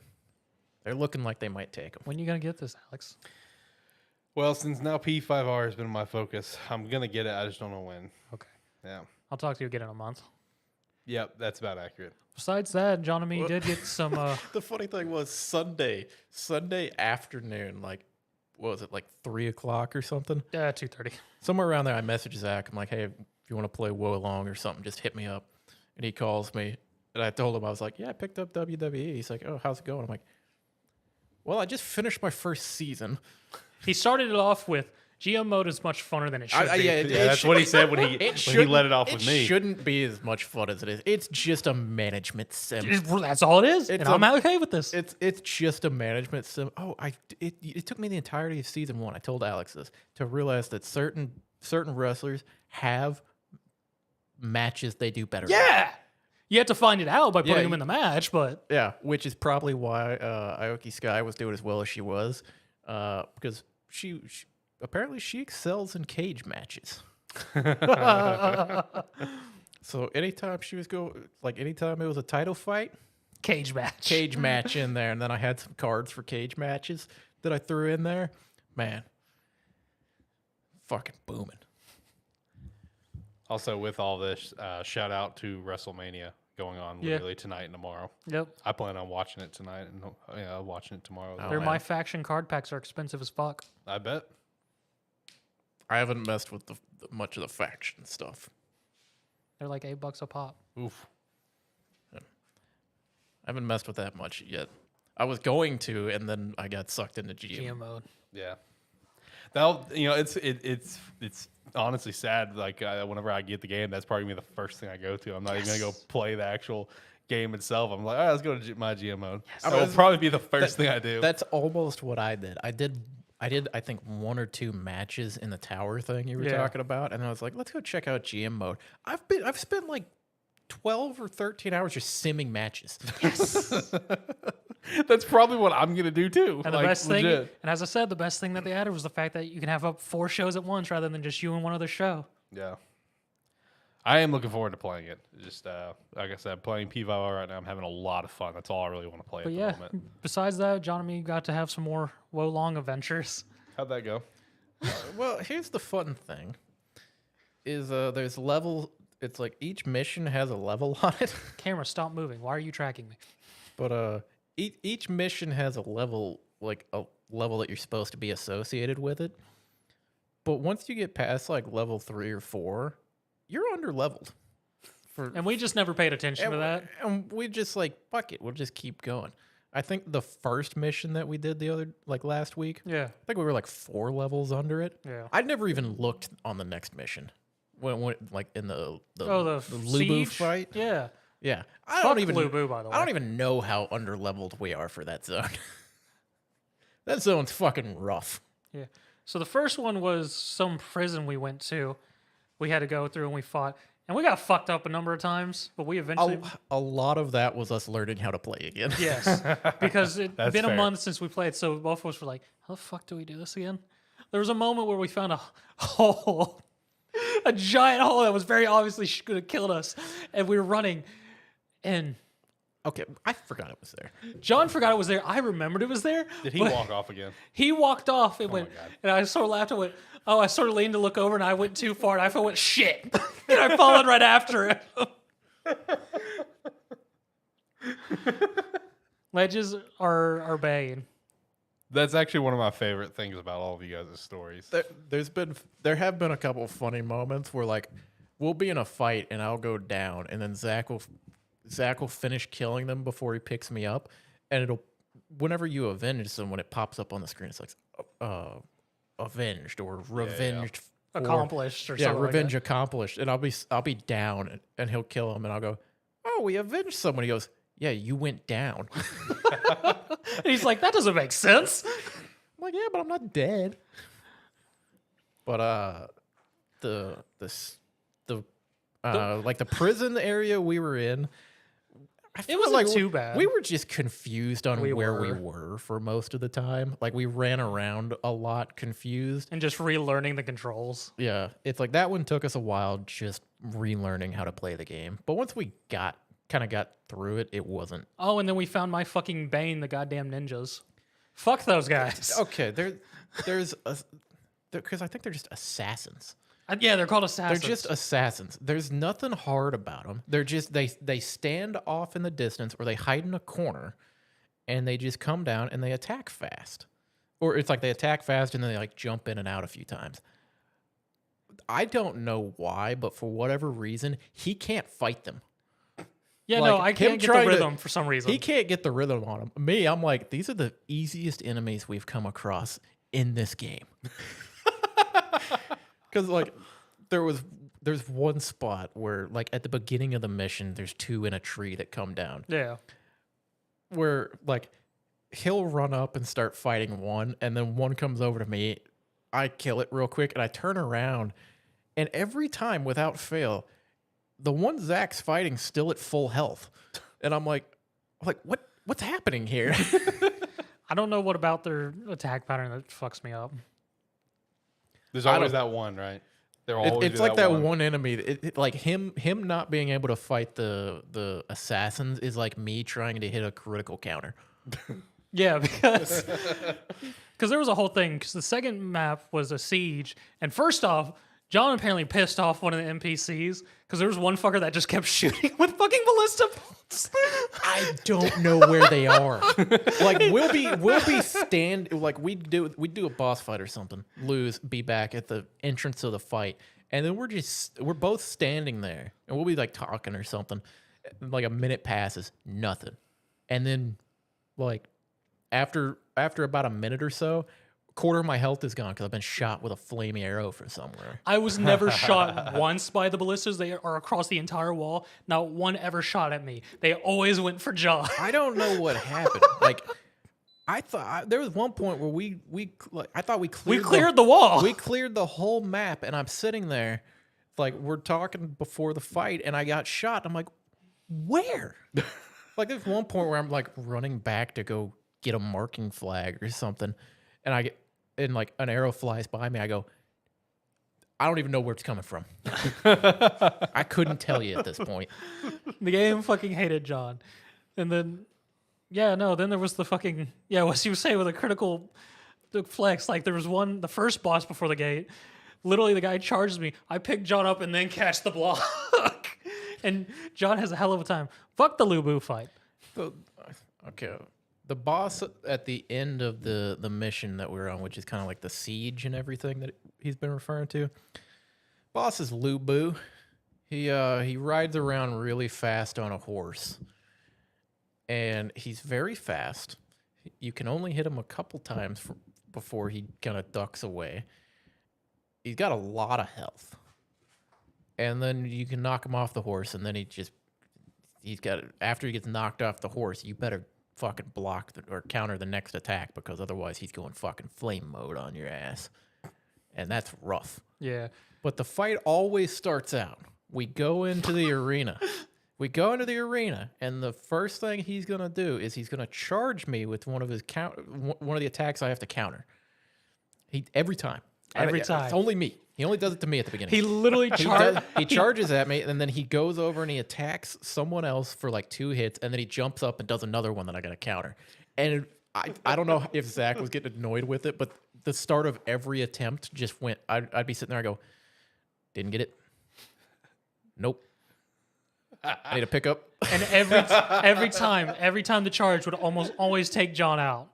[SPEAKER 2] they're looking like they might take them.
[SPEAKER 3] When are you gonna get this, Alex?
[SPEAKER 1] Well, since now P5R has been my focus, I'm gonna get it. I just don't know when.
[SPEAKER 3] Okay.
[SPEAKER 1] Yeah.
[SPEAKER 3] I'll talk to you again in a month.
[SPEAKER 1] Yep, that's about accurate.
[SPEAKER 3] Besides that, John and me did get some.
[SPEAKER 2] The funny thing was Sunday afternoon, like, what was it, like 3:00 or something?
[SPEAKER 3] 2:30.
[SPEAKER 2] Somewhere around there, I messaged Zach. I'm like, hey, if you want to play Woe Along or something, just hit me up. And he calls me, and I told him, I was like, yeah, I picked up WWE. He's like, oh, how's it going? I'm like, well, I just finished my first season.
[SPEAKER 3] He started it off with, GM mode is much funner than it should be.
[SPEAKER 1] Yeah, that's what he said when he let it off with me.
[SPEAKER 2] It shouldn't be as much fun as it is. It's just a management sim.
[SPEAKER 3] That's all it is, and I'm okay with this.
[SPEAKER 2] It's just a management sim. Oh, it took me the entirety of season 1. I told Alex this to realize that certain wrestlers have matches they do better.
[SPEAKER 3] Yeah, you have to find it out by putting them in the match, but
[SPEAKER 2] yeah, which is probably why Aoki Sky was doing as well as she was, because she apparently she excels in cage matches. So anytime anytime it was a title fight,
[SPEAKER 3] cage match
[SPEAKER 2] in there, and then I had some cards for cage matches that I threw in there. Man, fucking booming.
[SPEAKER 1] Also, with all this, shout out to WrestleMania going on literally tonight and tomorrow.
[SPEAKER 3] Yep.
[SPEAKER 1] I plan on watching it tonight and watching it tomorrow.
[SPEAKER 3] My faction card packs are expensive as fuck.
[SPEAKER 1] I bet.
[SPEAKER 2] I haven't messed with much of the faction stuff.
[SPEAKER 3] They're like $8 a pop.
[SPEAKER 1] Oof.
[SPEAKER 2] I haven't messed with that much yet. I was going to, and then I got sucked into GM
[SPEAKER 3] mode.
[SPEAKER 1] Yeah. It's honestly sad. Like whenever I get the game, that's probably gonna be the first thing I go to. I'm not even gonna go play the actual game itself. I'm like, all right, let's go to my GM mode. Yes. That will probably be the first thing I do.
[SPEAKER 2] That's almost what I did. I did, I think, 1 or 2 matches in the tower thing you were talking about, and I was like, let's go check out GM mode. I've spent like 12 or 13 hours just simming matches.
[SPEAKER 3] Yes.
[SPEAKER 1] That's probably what I'm gonna do too.
[SPEAKER 3] And the best thing, and as I said, the best thing that they added was the fact that you can have up 4 shows at once rather than just you and one other show.
[SPEAKER 1] Yeah. I am looking forward to playing it. Just like I said, playing P5R right now. I'm having a lot of fun. That's all I really want to play at the moment.
[SPEAKER 3] Besides that, John and me got to have some more Woe Long adventures.
[SPEAKER 1] How'd that go?
[SPEAKER 2] Well, here's the fun thing: is there's level. It's like each mission has a level on it.
[SPEAKER 3] Camera, stop moving. Why are you tracking me?
[SPEAKER 2] But each mission has a level, like a level that you're supposed to be associated with it. But once you get past like level 3 or 4, you're under leveled.
[SPEAKER 3] And we just never paid attention to that.
[SPEAKER 2] And we just like, fuck it, we'll just keep going. I think the first mission that we did last week,
[SPEAKER 3] I
[SPEAKER 2] think we were like 4 levels under it.
[SPEAKER 3] Yeah.
[SPEAKER 2] I'd never even looked on the next mission. when like in the
[SPEAKER 3] Lubu
[SPEAKER 2] fight.
[SPEAKER 3] Yeah.
[SPEAKER 2] Yeah.
[SPEAKER 3] Lubu, by the way.
[SPEAKER 2] I don't even know how underleveled we are for that zone. That zone's fucking rough.
[SPEAKER 3] Yeah. So the first one was some prison we went to. We had to go through and we fought. And we got fucked up a number of times, but we eventually...
[SPEAKER 2] A lot of that was us learning how to play again.
[SPEAKER 3] Yes, because it's been
[SPEAKER 1] fair.
[SPEAKER 3] a month since we played, so both of us were like, how the fuck do we do this again? There was a moment where we found a hole, a giant hole that was very obviously going to kill us, and we were running, and...
[SPEAKER 2] Okay, I forgot it was there.
[SPEAKER 3] John forgot it was there. I remembered it was there.
[SPEAKER 1] Did he walk off again?
[SPEAKER 3] He walked off and went, and I sort of laughed and went, oh, I sort of leaned to look over and I went too far and I went, shit. And I followed right after it. Ledges are baying.
[SPEAKER 1] That's actually one of my favorite things about all of you guys' stories.
[SPEAKER 2] There have been a couple of funny moments where like we'll be in a fight and I'll go down and then Zach will finish killing them before he picks me up, and whenever you avenge someone, it pops up on the screen. It's like avenged or revenged,
[SPEAKER 3] accomplished, or something.
[SPEAKER 2] Yeah, revenge
[SPEAKER 3] like
[SPEAKER 2] accomplished. And I'll be down, and he'll kill him, and I'll go, oh, we avenged someone. He goes, yeah, you went down.
[SPEAKER 3] And he's like, that doesn't make sense.
[SPEAKER 2] I'm like, yeah, but I'm not dead. But the prison area we were in.
[SPEAKER 3] It wasn't too bad.
[SPEAKER 2] We were just confused on where we were for most of the time. Like, we ran around a lot confused.
[SPEAKER 3] And just relearning the controls.
[SPEAKER 2] Yeah. It's like that one took us a while just relearning how to play the game. But once we got through it, it wasn't.
[SPEAKER 3] Oh, and then we found my fucking Bane, the goddamn ninjas. Fuck those guys.
[SPEAKER 2] Okay, because I think they're just assassins.
[SPEAKER 3] Yeah, they're called assassins.
[SPEAKER 2] They're just assassins. There's nothing hard about them. They're just they stand off in the distance or they hide in a corner, and they just come down and they attack fast. Or it's like they attack fast and then they like jump in and out a few times. I don't know why, but for whatever reason, he can't fight them.
[SPEAKER 3] Yeah,
[SPEAKER 2] like,
[SPEAKER 3] no, I can't get the rhythm for some reason.
[SPEAKER 2] He can't get the rhythm on him. Me, I'm like, these are the easiest enemies we've come across in this game. Because like there's one spot where like at the beginning of the mission, there's two in a tree that come down.
[SPEAKER 3] Yeah.
[SPEAKER 2] Where like he'll run up and start fighting one, and then one comes over to me. I kill it real quick, and I turn around, and every time without fail, the one Zach's fighting still at full health, and I'm like what's happening here?
[SPEAKER 3] I don't know what about their attack pattern that fucks me up.
[SPEAKER 1] There's always that one, right?
[SPEAKER 2] It's like that one enemy. Like him not being able to fight the assassins is like me trying to hit a critical counter.
[SPEAKER 3] Yeah, because there was a whole thing. Because the second map was a siege, and first off, John apparently pissed off one of the NPCs because there was one fucker that just kept shooting with fucking ballista bolts.
[SPEAKER 2] I don't know where they are. Like we'll be like we do a boss fight or something, lose, be back at the entrance of the fight, and then we're both standing there, and we'll be like talking or something. Like a minute passes, nothing, and then like after about a minute or so, quarter of my health is gone because I've been shot with a flaming arrow from somewhere.
[SPEAKER 3] I was never shot once by the ballistas. They are across the entire wall. Not one ever shot at me. They always went for John.
[SPEAKER 2] I don't know what happened. Like, I thought there was one point where I thought we cleared
[SPEAKER 3] the wall.
[SPEAKER 2] We cleared the whole map, and I'm sitting there, like we're talking before the fight, and I got shot. I'm like, where? Like there's one point where I'm like running back to go get a marking flag or something, and like an arrow flies by me. I go, I don't even know where it's coming from. I couldn't tell you at this point.
[SPEAKER 3] The game fucking hated John. And then, then there was the fucking, what you were saying with a critical flex. Like there was the first boss before the gate. Literally the guy charges me. I pick John up and then catch the block. And John has a hell of a time. Fuck the Lubu fight.
[SPEAKER 2] Okay. The boss at the end of the mission that we were on, which is kind of like the siege and everything that he's been referring to. Boss is Lubu. He rides around really fast on a horse. And he's very fast. You can only hit him a couple times before he kind of ducks away. He's got a lot of health. and then you can knock him off the horse, and then after he gets knocked off the horse, you better fucking block or counter the next attack, because otherwise he's going fucking flame mode on your ass. And that's rough.
[SPEAKER 3] Yeah.
[SPEAKER 2] But the fight always starts out. We go into the arena. And the first thing he's going to do is he's going to charge me with one of the attacks I have to counter. Every time. It's only me. He only does it to me at the beginning.
[SPEAKER 3] He literally
[SPEAKER 2] he charges at me, and then he goes over and he attacks someone else for like 2 hits, and then he jumps up and does another one that I got to counter. And I don't know if Zach was getting annoyed with it, but the start of every attempt just went. I'd be sitting there, I go, didn't get it. Nope. Need a pickup.
[SPEAKER 3] And every time the charge would almost always take John out.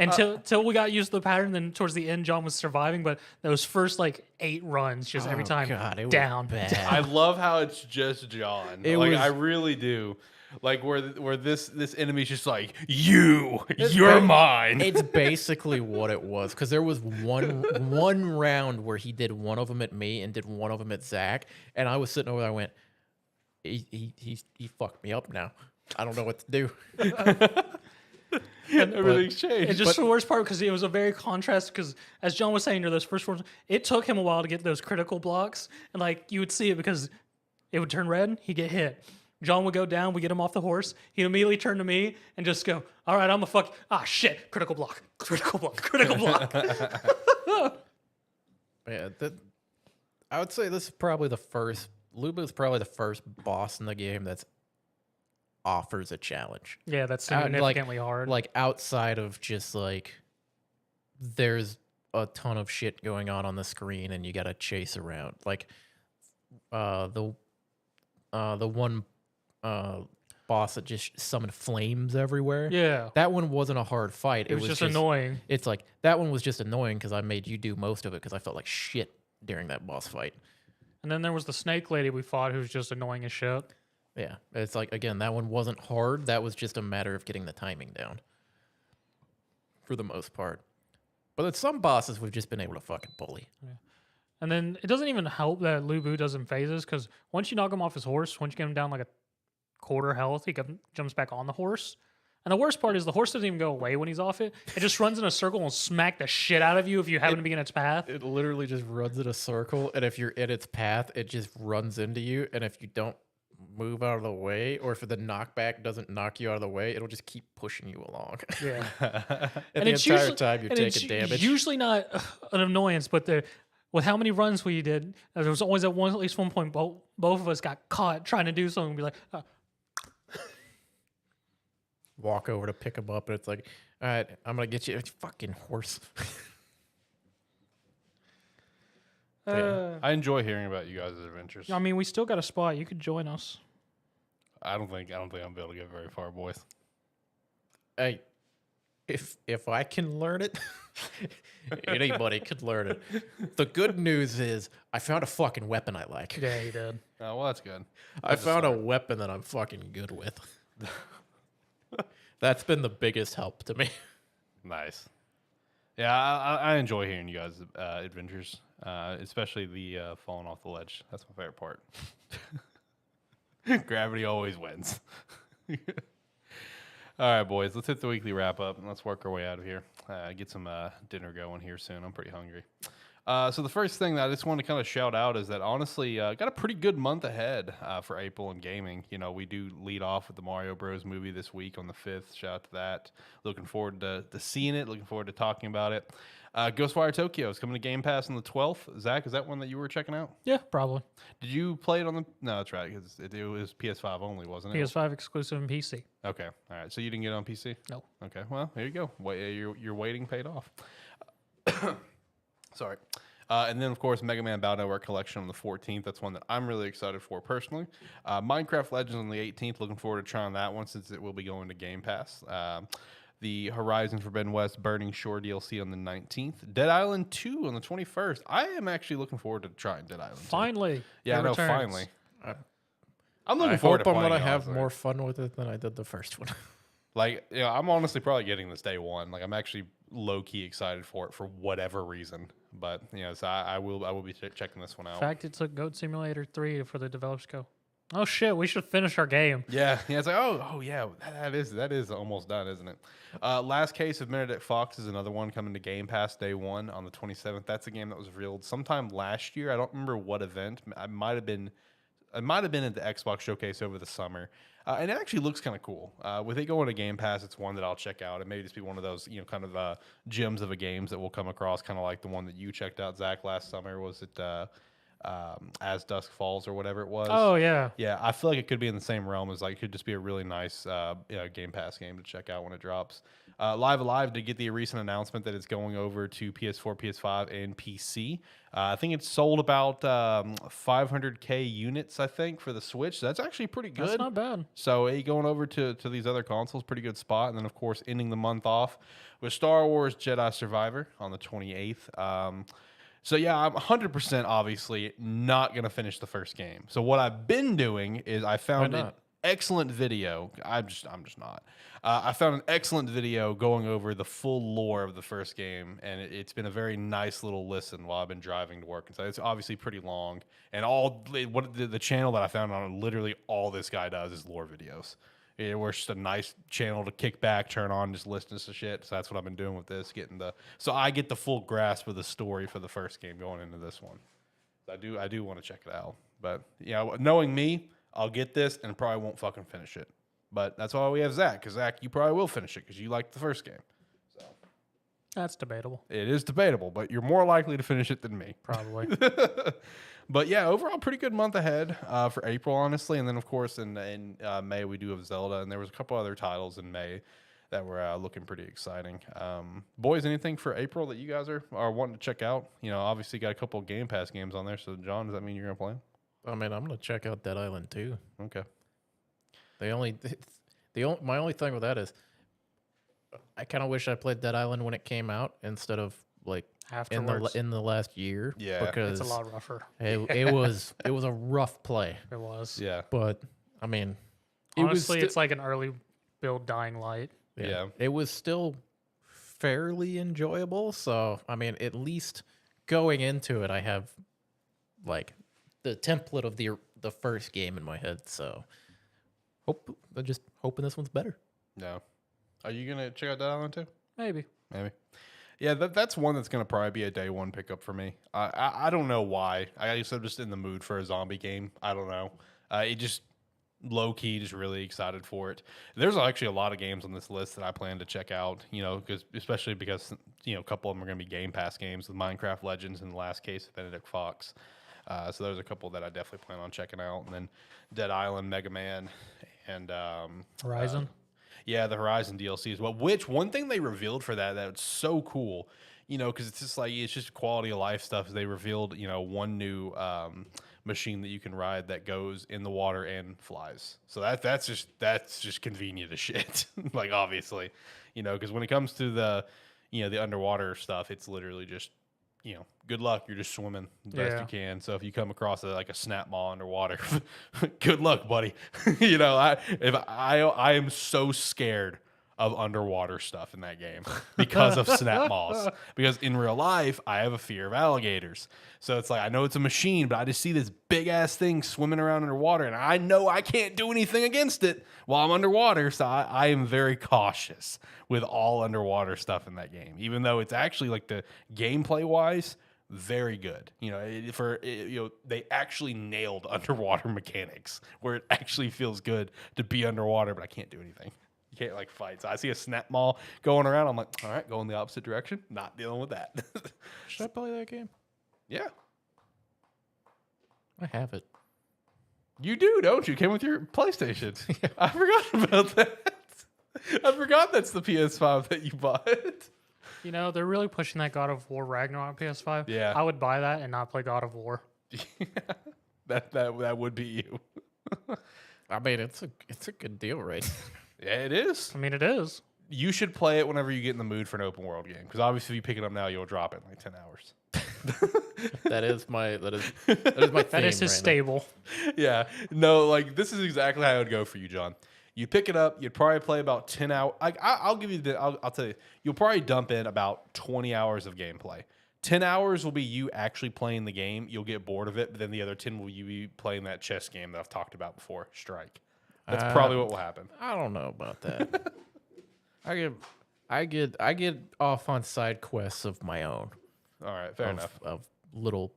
[SPEAKER 3] Until we got used to the pattern, then towards the end, John was surviving. But those first like 8 runs, just every time
[SPEAKER 2] it
[SPEAKER 3] down.
[SPEAKER 2] Was bad.
[SPEAKER 1] I love how it's just John. I really do. Like where this enemy's just like, you're mine.
[SPEAKER 2] It's basically what it was, because there was one round where he did one of them at me and did one of them at Zach, and I was sitting over there. I went, he fucked me up now. I don't know what to do.
[SPEAKER 1] Everything's changed.
[SPEAKER 3] It's just the worst part, because it was a very contrast, because as John was saying, those first ones, it took him a while to get those critical blocks, and like you would see it because it would turn red, he'd get hit. John would go down, we get him off the horse, he'd immediately turn to me and just go, all right, I'm a fuck, shit, critical block.
[SPEAKER 2] Yeah, I would say this is probably the first, Luba is probably the first boss in the game that's offers a challenge.
[SPEAKER 3] Yeah, that's significantly hard.
[SPEAKER 2] Like outside of just like there's a ton of shit going on the screen and you gotta chase around. Like the one boss that just summoned flames everywhere.
[SPEAKER 3] Yeah.
[SPEAKER 2] That one wasn't a hard fight.
[SPEAKER 3] It was just annoying.
[SPEAKER 2] It's like that one was just annoying because I made you do most of it because I felt like shit during that boss fight.
[SPEAKER 3] And then there was the snake lady we fought who's just annoying as shit.
[SPEAKER 2] Yeah, it's like, again, that one wasn't hard. That was just a matter of getting the timing down for the most part. But at some bosses, we've just been able to fucking bully.
[SPEAKER 3] Yeah. And then it doesn't even help that Lu Bu does in phases, because once you knock him off his horse, once you get him down like a quarter health, he jumps back on the horse. And the worst part is the horse doesn't even go away when he's off it. It just runs in a circle and smack the shit out of you if you happen to be in its path.
[SPEAKER 2] It literally just runs in a circle, and if you're in its path, it just runs into you. And if you don't move out of the way, or if the knockback doesn't knock you out of the way, it'll just keep pushing you along.
[SPEAKER 3] Yeah.
[SPEAKER 2] And the entire time you're taking damage.
[SPEAKER 3] It's usually not an annoyance, but with how many runs we did, there was always at least one point both of us got caught trying to do something and be like,
[SPEAKER 2] walk over to pick him up, and it's like, all right, I'm gonna get you, fucking horse.
[SPEAKER 1] I enjoy hearing about you guys' adventures.
[SPEAKER 3] I mean, we still got a spot. You could join us.
[SPEAKER 1] I don't think I'm gonna be able to get very far, boys.
[SPEAKER 2] Hey, if I can learn it, anybody could learn it. The good news is I found a fucking weapon I like.
[SPEAKER 3] Yeah, you did.
[SPEAKER 1] Oh, well, that's good.
[SPEAKER 2] I found a weapon that I'm fucking good with. That's been the biggest help to me.
[SPEAKER 1] Nice. Yeah, I enjoy hearing you guys' adventures, especially the falling off the ledge. That's my favorite part. Gravity always wins. All right, boys, let's hit the weekly wrap up and let's work our way out of here. Get some dinner going here soon. I'm pretty hungry. So the first thing that I just want to kind of shout out is that honestly, got a pretty good month ahead for April in gaming. You know, we do lead off with the Mario Bros. Movie this week on the 5th. Shout out to that. Looking forward to seeing it. Looking forward to talking about it. Ghostwire Tokyo is coming to Game Pass on the 12th. Zach, is that one that you were checking out?
[SPEAKER 3] Yeah, probably.
[SPEAKER 1] Did you play it on the... No, that's right, because it was PS5 only, wasn't it?
[SPEAKER 3] PS5 exclusive and PC.
[SPEAKER 1] Okay, all right. So you didn't get it on PC?
[SPEAKER 3] No.
[SPEAKER 1] Okay, well, there you go. Your waiting paid off. Sorry. And then, of course, Mega Man Battle Network Collection on the 14th. That's one that I'm really excited for personally. Minecraft Legends on the 18th. Looking forward to trying that one since it will be going to Game Pass. The Horizon Forbidden West Burning Shore DLC on the 19th. Dead Island 2 on the 21st. I am actually looking forward to trying Dead Island 2.
[SPEAKER 3] Finally.
[SPEAKER 1] Yeah, I know, finally. I'm looking forward to playing it.
[SPEAKER 2] I'm going to have more fun with it than I did the first one.
[SPEAKER 1] Like, I'm honestly probably getting this day one. Like, I'm actually low-key excited for it for whatever reason. But so I will be checking this one out.
[SPEAKER 3] In fact, it took Goat Simulator 3 for the developers to go, oh shit, we should finish our game.
[SPEAKER 1] Yeah. It's like, oh yeah, that is almost done, isn't it? Last Case of Benedict Fox is another one coming to Game Pass day 1 on the 27th. That's a game that was revealed sometime last year. I don't remember what event. It might have been at the Xbox Showcase over the summer. And it actually looks kind of cool. With it going to Game Pass, it's one that I'll check out. It may just be one of those, kind of gems of a games that we'll come across, kind of like the one that you checked out, Zach, last summer. Was it As Dusk Falls or whatever it was?
[SPEAKER 3] Oh, yeah.
[SPEAKER 1] Yeah, I feel like it could be in the same realm as, like, it could just be a really nice Game Pass game to check out when it drops. Live Alive did get the recent announcement that it's going over to PS4, PS5, and PC. I think it's sold about 500K units, I think, for the Switch. So that's actually pretty good.
[SPEAKER 3] That's not bad.
[SPEAKER 1] So going over to these other consoles, pretty good spot. And then, of course, ending the month off with Star Wars Jedi Survivor on the 28th. So yeah, I'm 100% obviously not going to finish the first game. So what I've been doing is I found an excellent video. I'm just not. I found an excellent video going over the full lore of the first game, and it's been a very nice little listen while I've been driving to work. And so it's obviously pretty long. And the channel that I found on, literally all this guy does is lore videos. It was just a nice channel to kick back, turn on, just listen to shit. So that's what I've been doing with this, so I get the full grasp of the story for the first game going into this one. So I do want to check it out. But knowing me, I'll get this and probably won't fucking finish it. But that's why we have Zach, because Zach, you probably will finish it because you liked the first game. So
[SPEAKER 3] that's debatable.
[SPEAKER 1] It is debatable, but you're more likely to finish it than me.
[SPEAKER 3] Probably.
[SPEAKER 1] But yeah, overall, pretty good month ahead for April, honestly. And then, of course, in May, we do have Zelda. And there was a couple other titles in May that were looking pretty exciting. Boys, anything for April that you guys are wanting to check out? Obviously got a couple of Game Pass games on there. So, John, does that mean you're going to play them?
[SPEAKER 2] I mean, I'm going to check out Dead Island 2.
[SPEAKER 1] Okay.
[SPEAKER 2] My only thing with that is I kind of wish I played Dead Island when it came out instead of like in the last year.
[SPEAKER 1] Yeah,
[SPEAKER 2] because
[SPEAKER 3] it's a lot rougher.
[SPEAKER 2] It was a rough play.
[SPEAKER 3] It was.
[SPEAKER 1] Yeah,
[SPEAKER 2] but I mean,
[SPEAKER 3] honestly, it's like an early build Dying Light.
[SPEAKER 1] Yeah,
[SPEAKER 2] it was still fairly enjoyable. So I mean, at least going into it, I have like the template of the first game in my head. So I'm just hoping this one's better.
[SPEAKER 1] No. Are you going to check out Dead Island too?
[SPEAKER 3] Maybe.
[SPEAKER 1] Yeah, that's one that's going to probably be a day one pickup for me. I don't know why. I guess I'm just in the mood for a zombie game. I don't know. It just low-key, just really excited for it. There's actually a lot of games on this list that I plan to check out, especially because a couple of them are going to be Game Pass games with Minecraft Legends and The Last Case of Benedict Fox. So there's a couple that I definitely plan on checking out. And then Dead Island, Mega Man, and
[SPEAKER 3] Horizon.
[SPEAKER 1] Yeah, the Horizon DLC as well. Which one thing they revealed for that's so cool, because it's just like it's just quality of life stuff. They revealed, one new machine that you can ride that goes in the water and flies. So that's just convenient as shit. Like obviously, because when it comes to the the underwater stuff, it's literally just good luck. You're just swimming the best you can. So if you come across a snap maw underwater, good luck, buddy. I am so scared of underwater stuff in that game because of snap maws. Because in real life, I have a fear of alligators. So it's like, I know it's a machine, but I just see this big ass thing swimming around underwater, and I know I can't do anything against it while I'm underwater. So I am very cautious with all underwater stuff in that game, even though it's actually like the gameplay wise, very good. They actually nailed underwater mechanics where it actually feels good to be underwater, but I can't do anything. You can't like fight. So I see a snap maw going around. I'm like, all right, go in the opposite direction. Not dealing with that.
[SPEAKER 2] Should I play that game?
[SPEAKER 1] Yeah.
[SPEAKER 2] I have it.
[SPEAKER 1] You do, don't you? Came with your PlayStation. Yeah. I forgot about that. I forgot that's the PS5 that you bought.
[SPEAKER 3] They're really pushing that God of War Ragnarok PS5.
[SPEAKER 1] Yeah.
[SPEAKER 3] I would buy that and not play God of War.
[SPEAKER 1] That would be you.
[SPEAKER 2] I mean, it's a good deal, right?
[SPEAKER 1] Yeah, it is.
[SPEAKER 3] I mean, it is.
[SPEAKER 1] You should play it whenever you get in the mood for an open world game, because obviously if you pick it up now, you'll drop it in like 10 hours.
[SPEAKER 2] That is my theme
[SPEAKER 3] that is his stable.
[SPEAKER 1] Yeah. No, like this is exactly how it would go for you, John. You pick it up, you'd probably play about 10 hours. I'll give you I'll tell you, you'll probably dump in about 20 hours of gameplay. 10 hours will be you actually playing the game. You'll get bored of it, but then the other 10 will you be playing that chess game that I've talked about before, Strike. That's probably what will happen.
[SPEAKER 2] I don't know about that. I get off on side quests of my own.
[SPEAKER 1] All right, fair enough.
[SPEAKER 2] Of little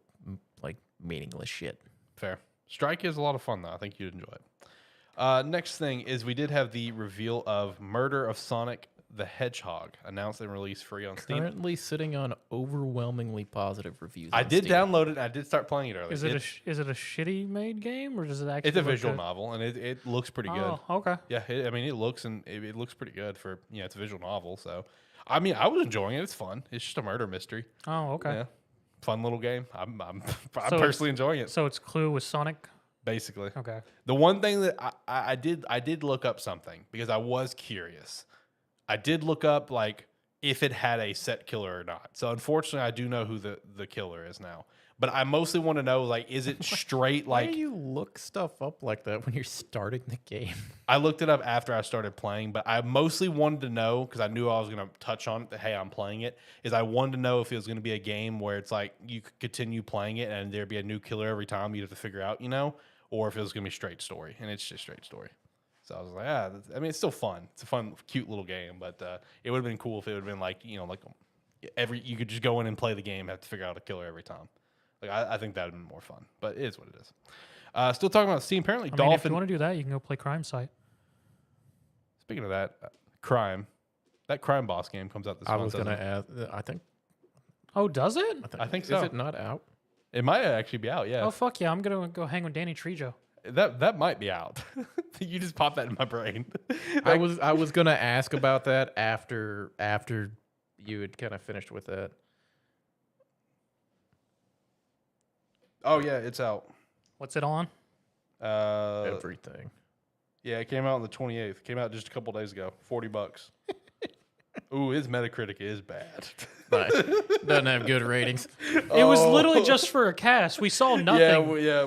[SPEAKER 2] like meaningless shit.
[SPEAKER 1] Fair. Strike is a lot of fun though. I think you'd enjoy it. Next thing is we did have the reveal of Murder of Sonic the Hedgehog, announced and released free on Steam.
[SPEAKER 2] Currently sitting on overwhelmingly positive reviews.
[SPEAKER 1] I did download it. I did start playing it earlier.
[SPEAKER 3] Is it a shitty made game, or does it actually?
[SPEAKER 1] It's a visual novel, and it looks pretty good.
[SPEAKER 3] Oh, okay.
[SPEAKER 1] Yeah, it looks it looks pretty good for it's a visual novel. So, I mean, I was enjoying it. It's fun. It's just a murder mystery.
[SPEAKER 3] Oh, okay.
[SPEAKER 1] Yeah, fun little game. I'm
[SPEAKER 3] So
[SPEAKER 1] personally enjoying it.
[SPEAKER 3] So it's Clue with Sonic.
[SPEAKER 1] Basically.
[SPEAKER 3] Okay.
[SPEAKER 1] The one thing that I did look up something because I was curious. I did look up like if it had a set killer or not. So unfortunately, I do know who the killer is now. But I mostly want to know like, is it straight like?
[SPEAKER 2] Why do you look stuff up like that when you're starting the game?
[SPEAKER 1] I looked it up after I started playing, but I mostly wanted to know because I knew I was going to touch on it. That hey, I'm playing it. Is I wanted to know if it was going to be a game where it's like you could continue playing it and there'd be a new killer every time you'd have to figure out, or if it was going to be straight story, and it's just straight story. So I was like, I mean, it's still fun. It's a fun, cute little game, but it would have been cool if it would have been like, like you could just go in and play the game, have to figure out a killer every time. Like I think that would have been more fun, but it is what it is. Still talking about Steam. Apparently,
[SPEAKER 3] Dolphin. If you want to do that, you can go play Crime Site.
[SPEAKER 1] Speaking of that, Crime, that Crime Boss game comes out this month.
[SPEAKER 2] I was going to ask. I think.
[SPEAKER 3] Oh, does it?
[SPEAKER 1] I think so.
[SPEAKER 2] Is it not out?
[SPEAKER 1] It might actually be out. Yeah.
[SPEAKER 3] Oh fuck yeah! I'm gonna go hang with Danny Trejo.
[SPEAKER 1] That might be out. You just popped that in my brain.
[SPEAKER 2] I was gonna ask about that after you had kind of finished with that.
[SPEAKER 1] Oh yeah, it's out.
[SPEAKER 3] What's it on?
[SPEAKER 2] Everything.
[SPEAKER 1] Yeah, it came out on the 28th. Came out just a couple days ago. $40. Ooh, his Metacritic is bad.
[SPEAKER 2] Nice. Doesn't have good ratings.
[SPEAKER 3] It was literally just for a cast. We saw nothing.
[SPEAKER 1] Yeah.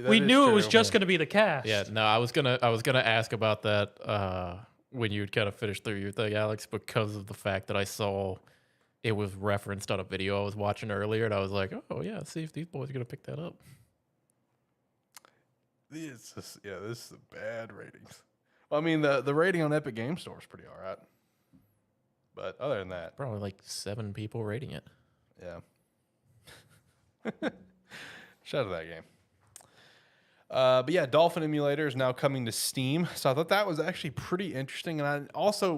[SPEAKER 3] We knew it was just going to be the cast.
[SPEAKER 2] Yeah, no, I was gonna ask about that when you had kind of finished through your thing, Alex, because of the fact that I saw it was referenced on a video I was watching earlier, and I was like, oh yeah, let's see if these boys are gonna pick that up.
[SPEAKER 1] This is bad ratings. Well, I mean, the rating on Epic Game Store is pretty all right. But other than that,
[SPEAKER 2] probably like 7 people rating it.
[SPEAKER 1] Yeah. Shout out to that game. But yeah, Dolphin Emulator is now coming to Steam. So I thought that was actually pretty interesting. And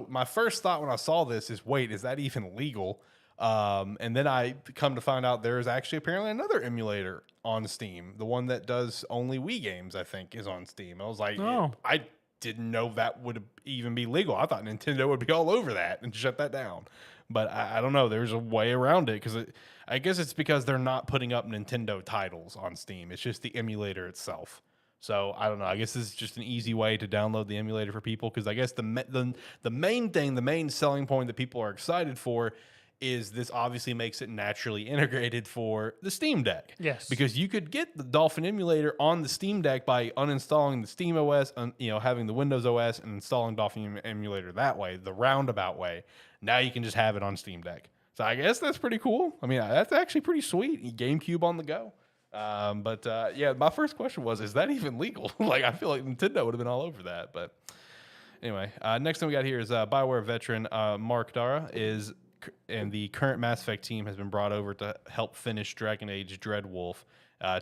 [SPEAKER 1] my first thought when I saw this is, wait, is that even legal? And then I come to find out there is actually apparently another emulator on Steam. The one that does only Wii games, I think, is on Steam. I was like, I didn't know that would even be legal. I thought Nintendo would be all over that and shut that down. But I don't know. There's a way around it because I guess it's because they're not putting up Nintendo titles on Steam. It's just the emulator itself. So I don't know. I guess this is just an easy way to download the emulator for people because I guess the main thing, the main selling point that people are excited for is this obviously makes it naturally integrated for the Steam Deck.
[SPEAKER 3] Yes.
[SPEAKER 1] Because you could get the Dolphin emulator on the Steam Deck by uninstalling the Steam OS, having the Windows OS and installing Dolphin emulator that way, the roundabout way. Now you can just have it on Steam Deck. So I guess that's pretty cool. I mean, that's actually pretty sweet. GameCube on the go. Yeah, my first question was, is that even legal? Like, I feel like Nintendo would have been all over that. But anyway, next thing we got here is BioWare veteran Mark Dara and the current Mass Effect team has been brought over to help finish Dragon Age Dreadwolf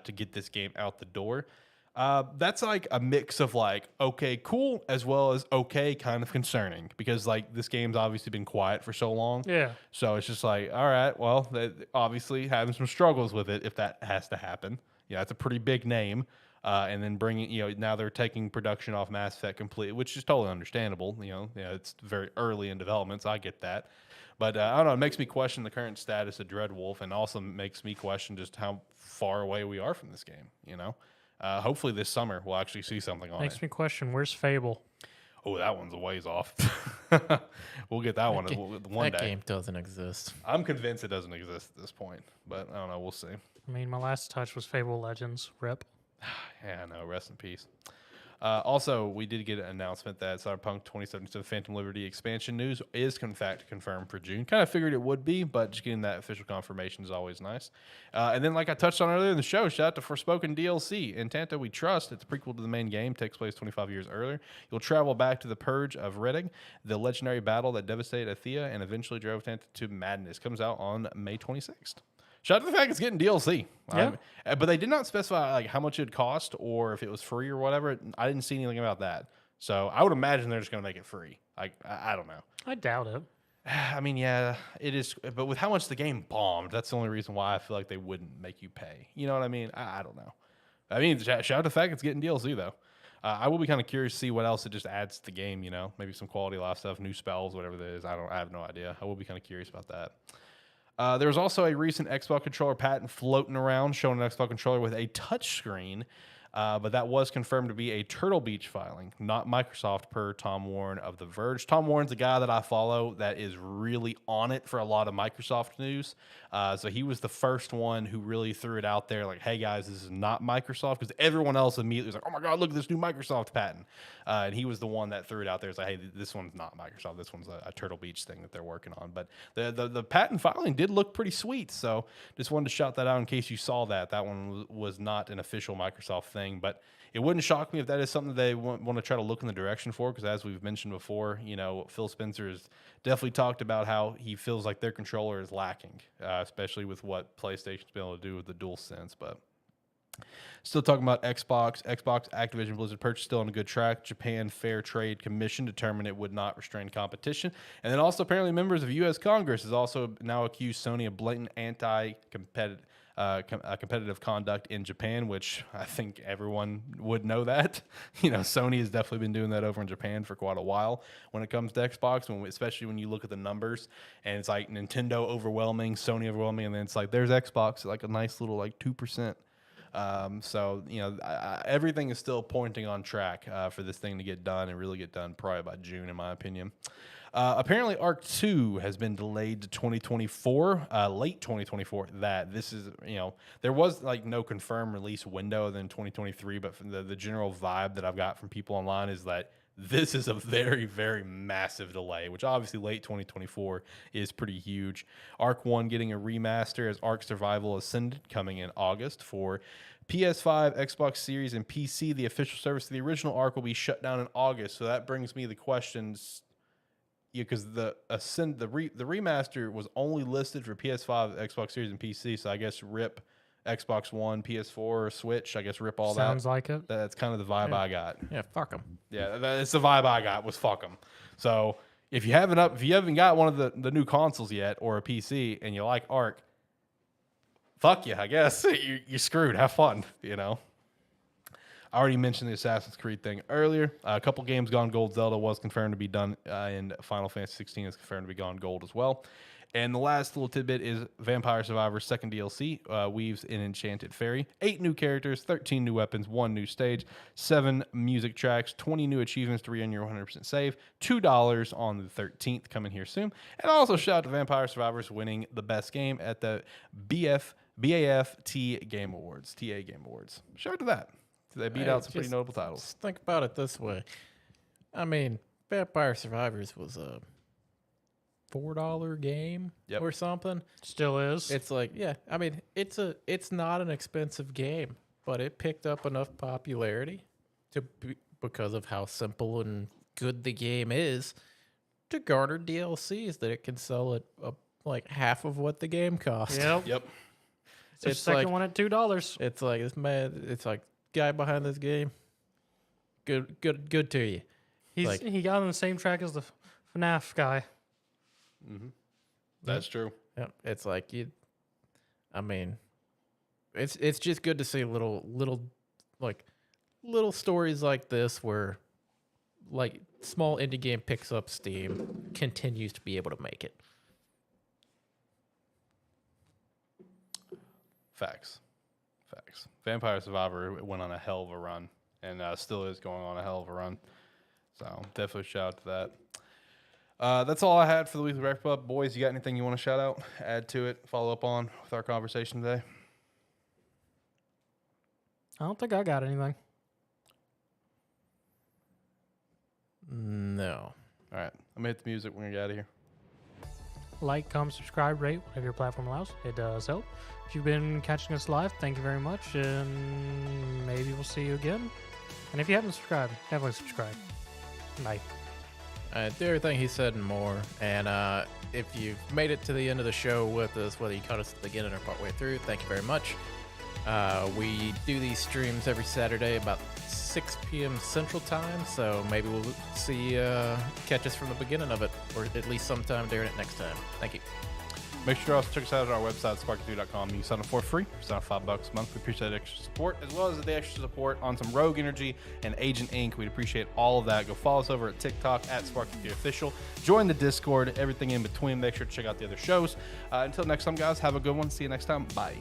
[SPEAKER 1] to get this game out the door. That's like a mix of like, okay, cool, as well as okay, kind of concerning because like this game's obviously been quiet for so long.
[SPEAKER 3] Yeah.
[SPEAKER 1] So it's just like, all right, well, they obviously having some struggles with it if that has to happen. Yeah, it's a pretty big name. And then bringing, now they're taking production off Mass Effect completely, which is totally understandable. It's very early in development, so I get that. But I don't know, it makes me question the current status of Dreadwolf and also makes me question just how far away we are from this game, Hopefully this summer we'll actually see something on it.
[SPEAKER 3] Makes me question, where's Fable?
[SPEAKER 1] Oh, that one's a ways off. We'll get that one one day.
[SPEAKER 2] That game doesn't exist.
[SPEAKER 1] I'm convinced it doesn't exist at this point, but I don't know, we'll see.
[SPEAKER 3] I mean, my last touch was Fable Legends. RIP.
[SPEAKER 1] Yeah, no, rest in peace. Also, we did get an announcement that Cyberpunk 2077 Phantom Liberty expansion news is in fact confirmed for June. Kind of figured it would be, but just getting that official confirmation is always nice. And then, like I touched on earlier in the show, shout out to Forspoken DLC. In Tanto We Trust, it's a prequel to the main game, takes place 25 years earlier. You'll travel back to the Purge of Redding, the legendary battle that devastated Athea and eventually drove Tanto to madness. Comes out on May 26th. Shout out to the fact it's getting DLC.
[SPEAKER 3] Yeah.
[SPEAKER 1] But they did not specify like how much it would cost or if it was free or whatever. I didn't see anything about that. So I would imagine they're just going to make it free. Like, I don't know.
[SPEAKER 3] I doubt it.
[SPEAKER 1] I mean, yeah, it is. But with how much the game bombed, that's the only reason why I feel like they wouldn't make you pay. You know what I mean? I don't know. I mean, shout out to the fact it's getting DLC, though. I will be kind of curious to see what else it just adds to the game, you know? Maybe some quality of life stuff, new spells, whatever it is. I have no idea. I will be kind of curious about that. There was also a recent Xbox controller patent floating around showing an Xbox controller with a touchscreen, but that was confirmed to be a Turtle Beach filing, not Microsoft, per Tom Warren of The Verge. Tom Warren's a guy that I follow that is really on it for a lot of Microsoft news. So he was the first one who really threw it out there like, hey, guys, this is not Microsoft, because everyone else immediately was like, oh, my God, look at this new Microsoft patent. And he was the one that threw it out there. It's like, hey, this one's not Microsoft. This one's a Turtle Beach thing that they're working on. But the patent filing did look pretty sweet. So just wanted to shout that out in case you saw that. That one was not an official Microsoft thing. But it wouldn't shock me if that is something they want to try to look in the direction for, because as we've mentioned before, you know, Phil Spencer has definitely talked about how he feels like their controller is lacking, especially with what PlayStation's been able to do with the DualSense. But still talking about Xbox. Activision Blizzard purchase still on a good track. Japan Fair Trade Commission determined it would not restrain competition. And then also apparently members of U.S. Congress has also now accused Sony of blatant anti-competitive competitive conduct in Japan, which I think everyone would know that. You know, Sony has definitely been doing that over in Japan for quite a while when it comes to Xbox, especially when you look at the numbers and it's like Nintendo overwhelming, Sony overwhelming, and then it's like there's Xbox, like a nice little like 2%. So, you know, everything is still pointing on track for this thing to get done and really get done probably by June, in my opinion. Apparently, Arc 2 has been delayed to 2024, late 2024. This is, you know, there was like no confirmed release window than 2023, but from the general vibe that I've got from people online is that this is a very, very massive delay, which obviously late 2024 is pretty huge. Arc 1 getting a remaster as Arc Survival Ascended coming in August for PS5, Xbox Series, and PC. The official service of the original Arc will be shut down in August. So that brings me the questions. Yeah, because the remaster was only listed for PS5, Xbox Series, and PC. So I guess rip Xbox One, PS4, Switch. I guess rip all that.
[SPEAKER 3] Sounds like it.
[SPEAKER 1] That's kind of the vibe I got.
[SPEAKER 2] Yeah, fuck them.
[SPEAKER 1] Yeah, that's the vibe I got was fuck them. So if you haven't got one of the new consoles yet or a PC and you like Arc, fuck you. I guess you're screwed. Have fun. You know. I already mentioned the Assassin's Creed thing earlier. A couple games gone gold. Zelda was confirmed to be done, and Final Fantasy 16 is confirmed to be gone gold as well. And the last little tidbit is Vampire Survivors' second DLC, weaves an Enchanted Fairy. 8 new characters, 13 new weapons, 1 new stage, 7 music tracks, 20 new achievements to re-earn your 100% save, $2 on the 13th, coming here soon. And also shout out to Vampire Survivors winning the best game at the BAFT Game Awards, TA Game Awards. Shout out to that. They beat out some pretty notable titles.
[SPEAKER 2] Just think about it this way. I mean, Vampire Survivors was a $4 game or something.
[SPEAKER 3] Still is.
[SPEAKER 2] It's like, yeah, I mean, it's not an expensive game, but it picked up enough popularity because of how simple and good the game is to garner DLCs that it can sell at like half of what the game cost.
[SPEAKER 1] Yep.
[SPEAKER 3] It's the second one at $2.
[SPEAKER 2] It's like this man. It's like guy behind this game. Good to you.
[SPEAKER 3] He got on the same track as the FNAF guy.
[SPEAKER 1] Mm-hmm. That's true.
[SPEAKER 2] Yeah, it's like I mean, it's just good to see little stories like this where like small indie game picks up steam, continues to be able to make it.
[SPEAKER 1] Facts. Vampire Survivor went on a hell of a run and still is going on a hell of a run. So definitely shout out to that. That's all I had for the weekly wrap up. Boys, you got anything you want to shout out, add to it, follow up on with our conversation today?
[SPEAKER 3] I don't think I got anything.
[SPEAKER 2] No.
[SPEAKER 1] All right. I'm going to hit the music. We're going to get out of here.
[SPEAKER 3] Like, comment, subscribe, rate, whatever your platform allows. It does help. If you've been catching us live, thank you very much, and maybe we'll see you again. And if you haven't subscribed, definitely subscribe. Bye.
[SPEAKER 2] Do everything he said and more. And if you've made it to the end of the show with us, whether you caught us at the beginning or partway through, thank you very much. We do these streams every Saturday about 6 p.m. Central Time, so maybe we'll catch us from the beginning of it, or at least sometime during it next time. Thank you.
[SPEAKER 1] Make sure to also check us out at our website, sparky2.com. You can sign up for free. Sign up $5 a month. We appreciate the extra support, as well as the extra support on some Rogue Energy and Agent Inc. We'd appreciate all of that. Go follow us over at TikTok at Sparky2Official. Join the Discord, everything in between. Make sure to check out the other shows. Until next time, guys, have a good one. See you next time. Bye.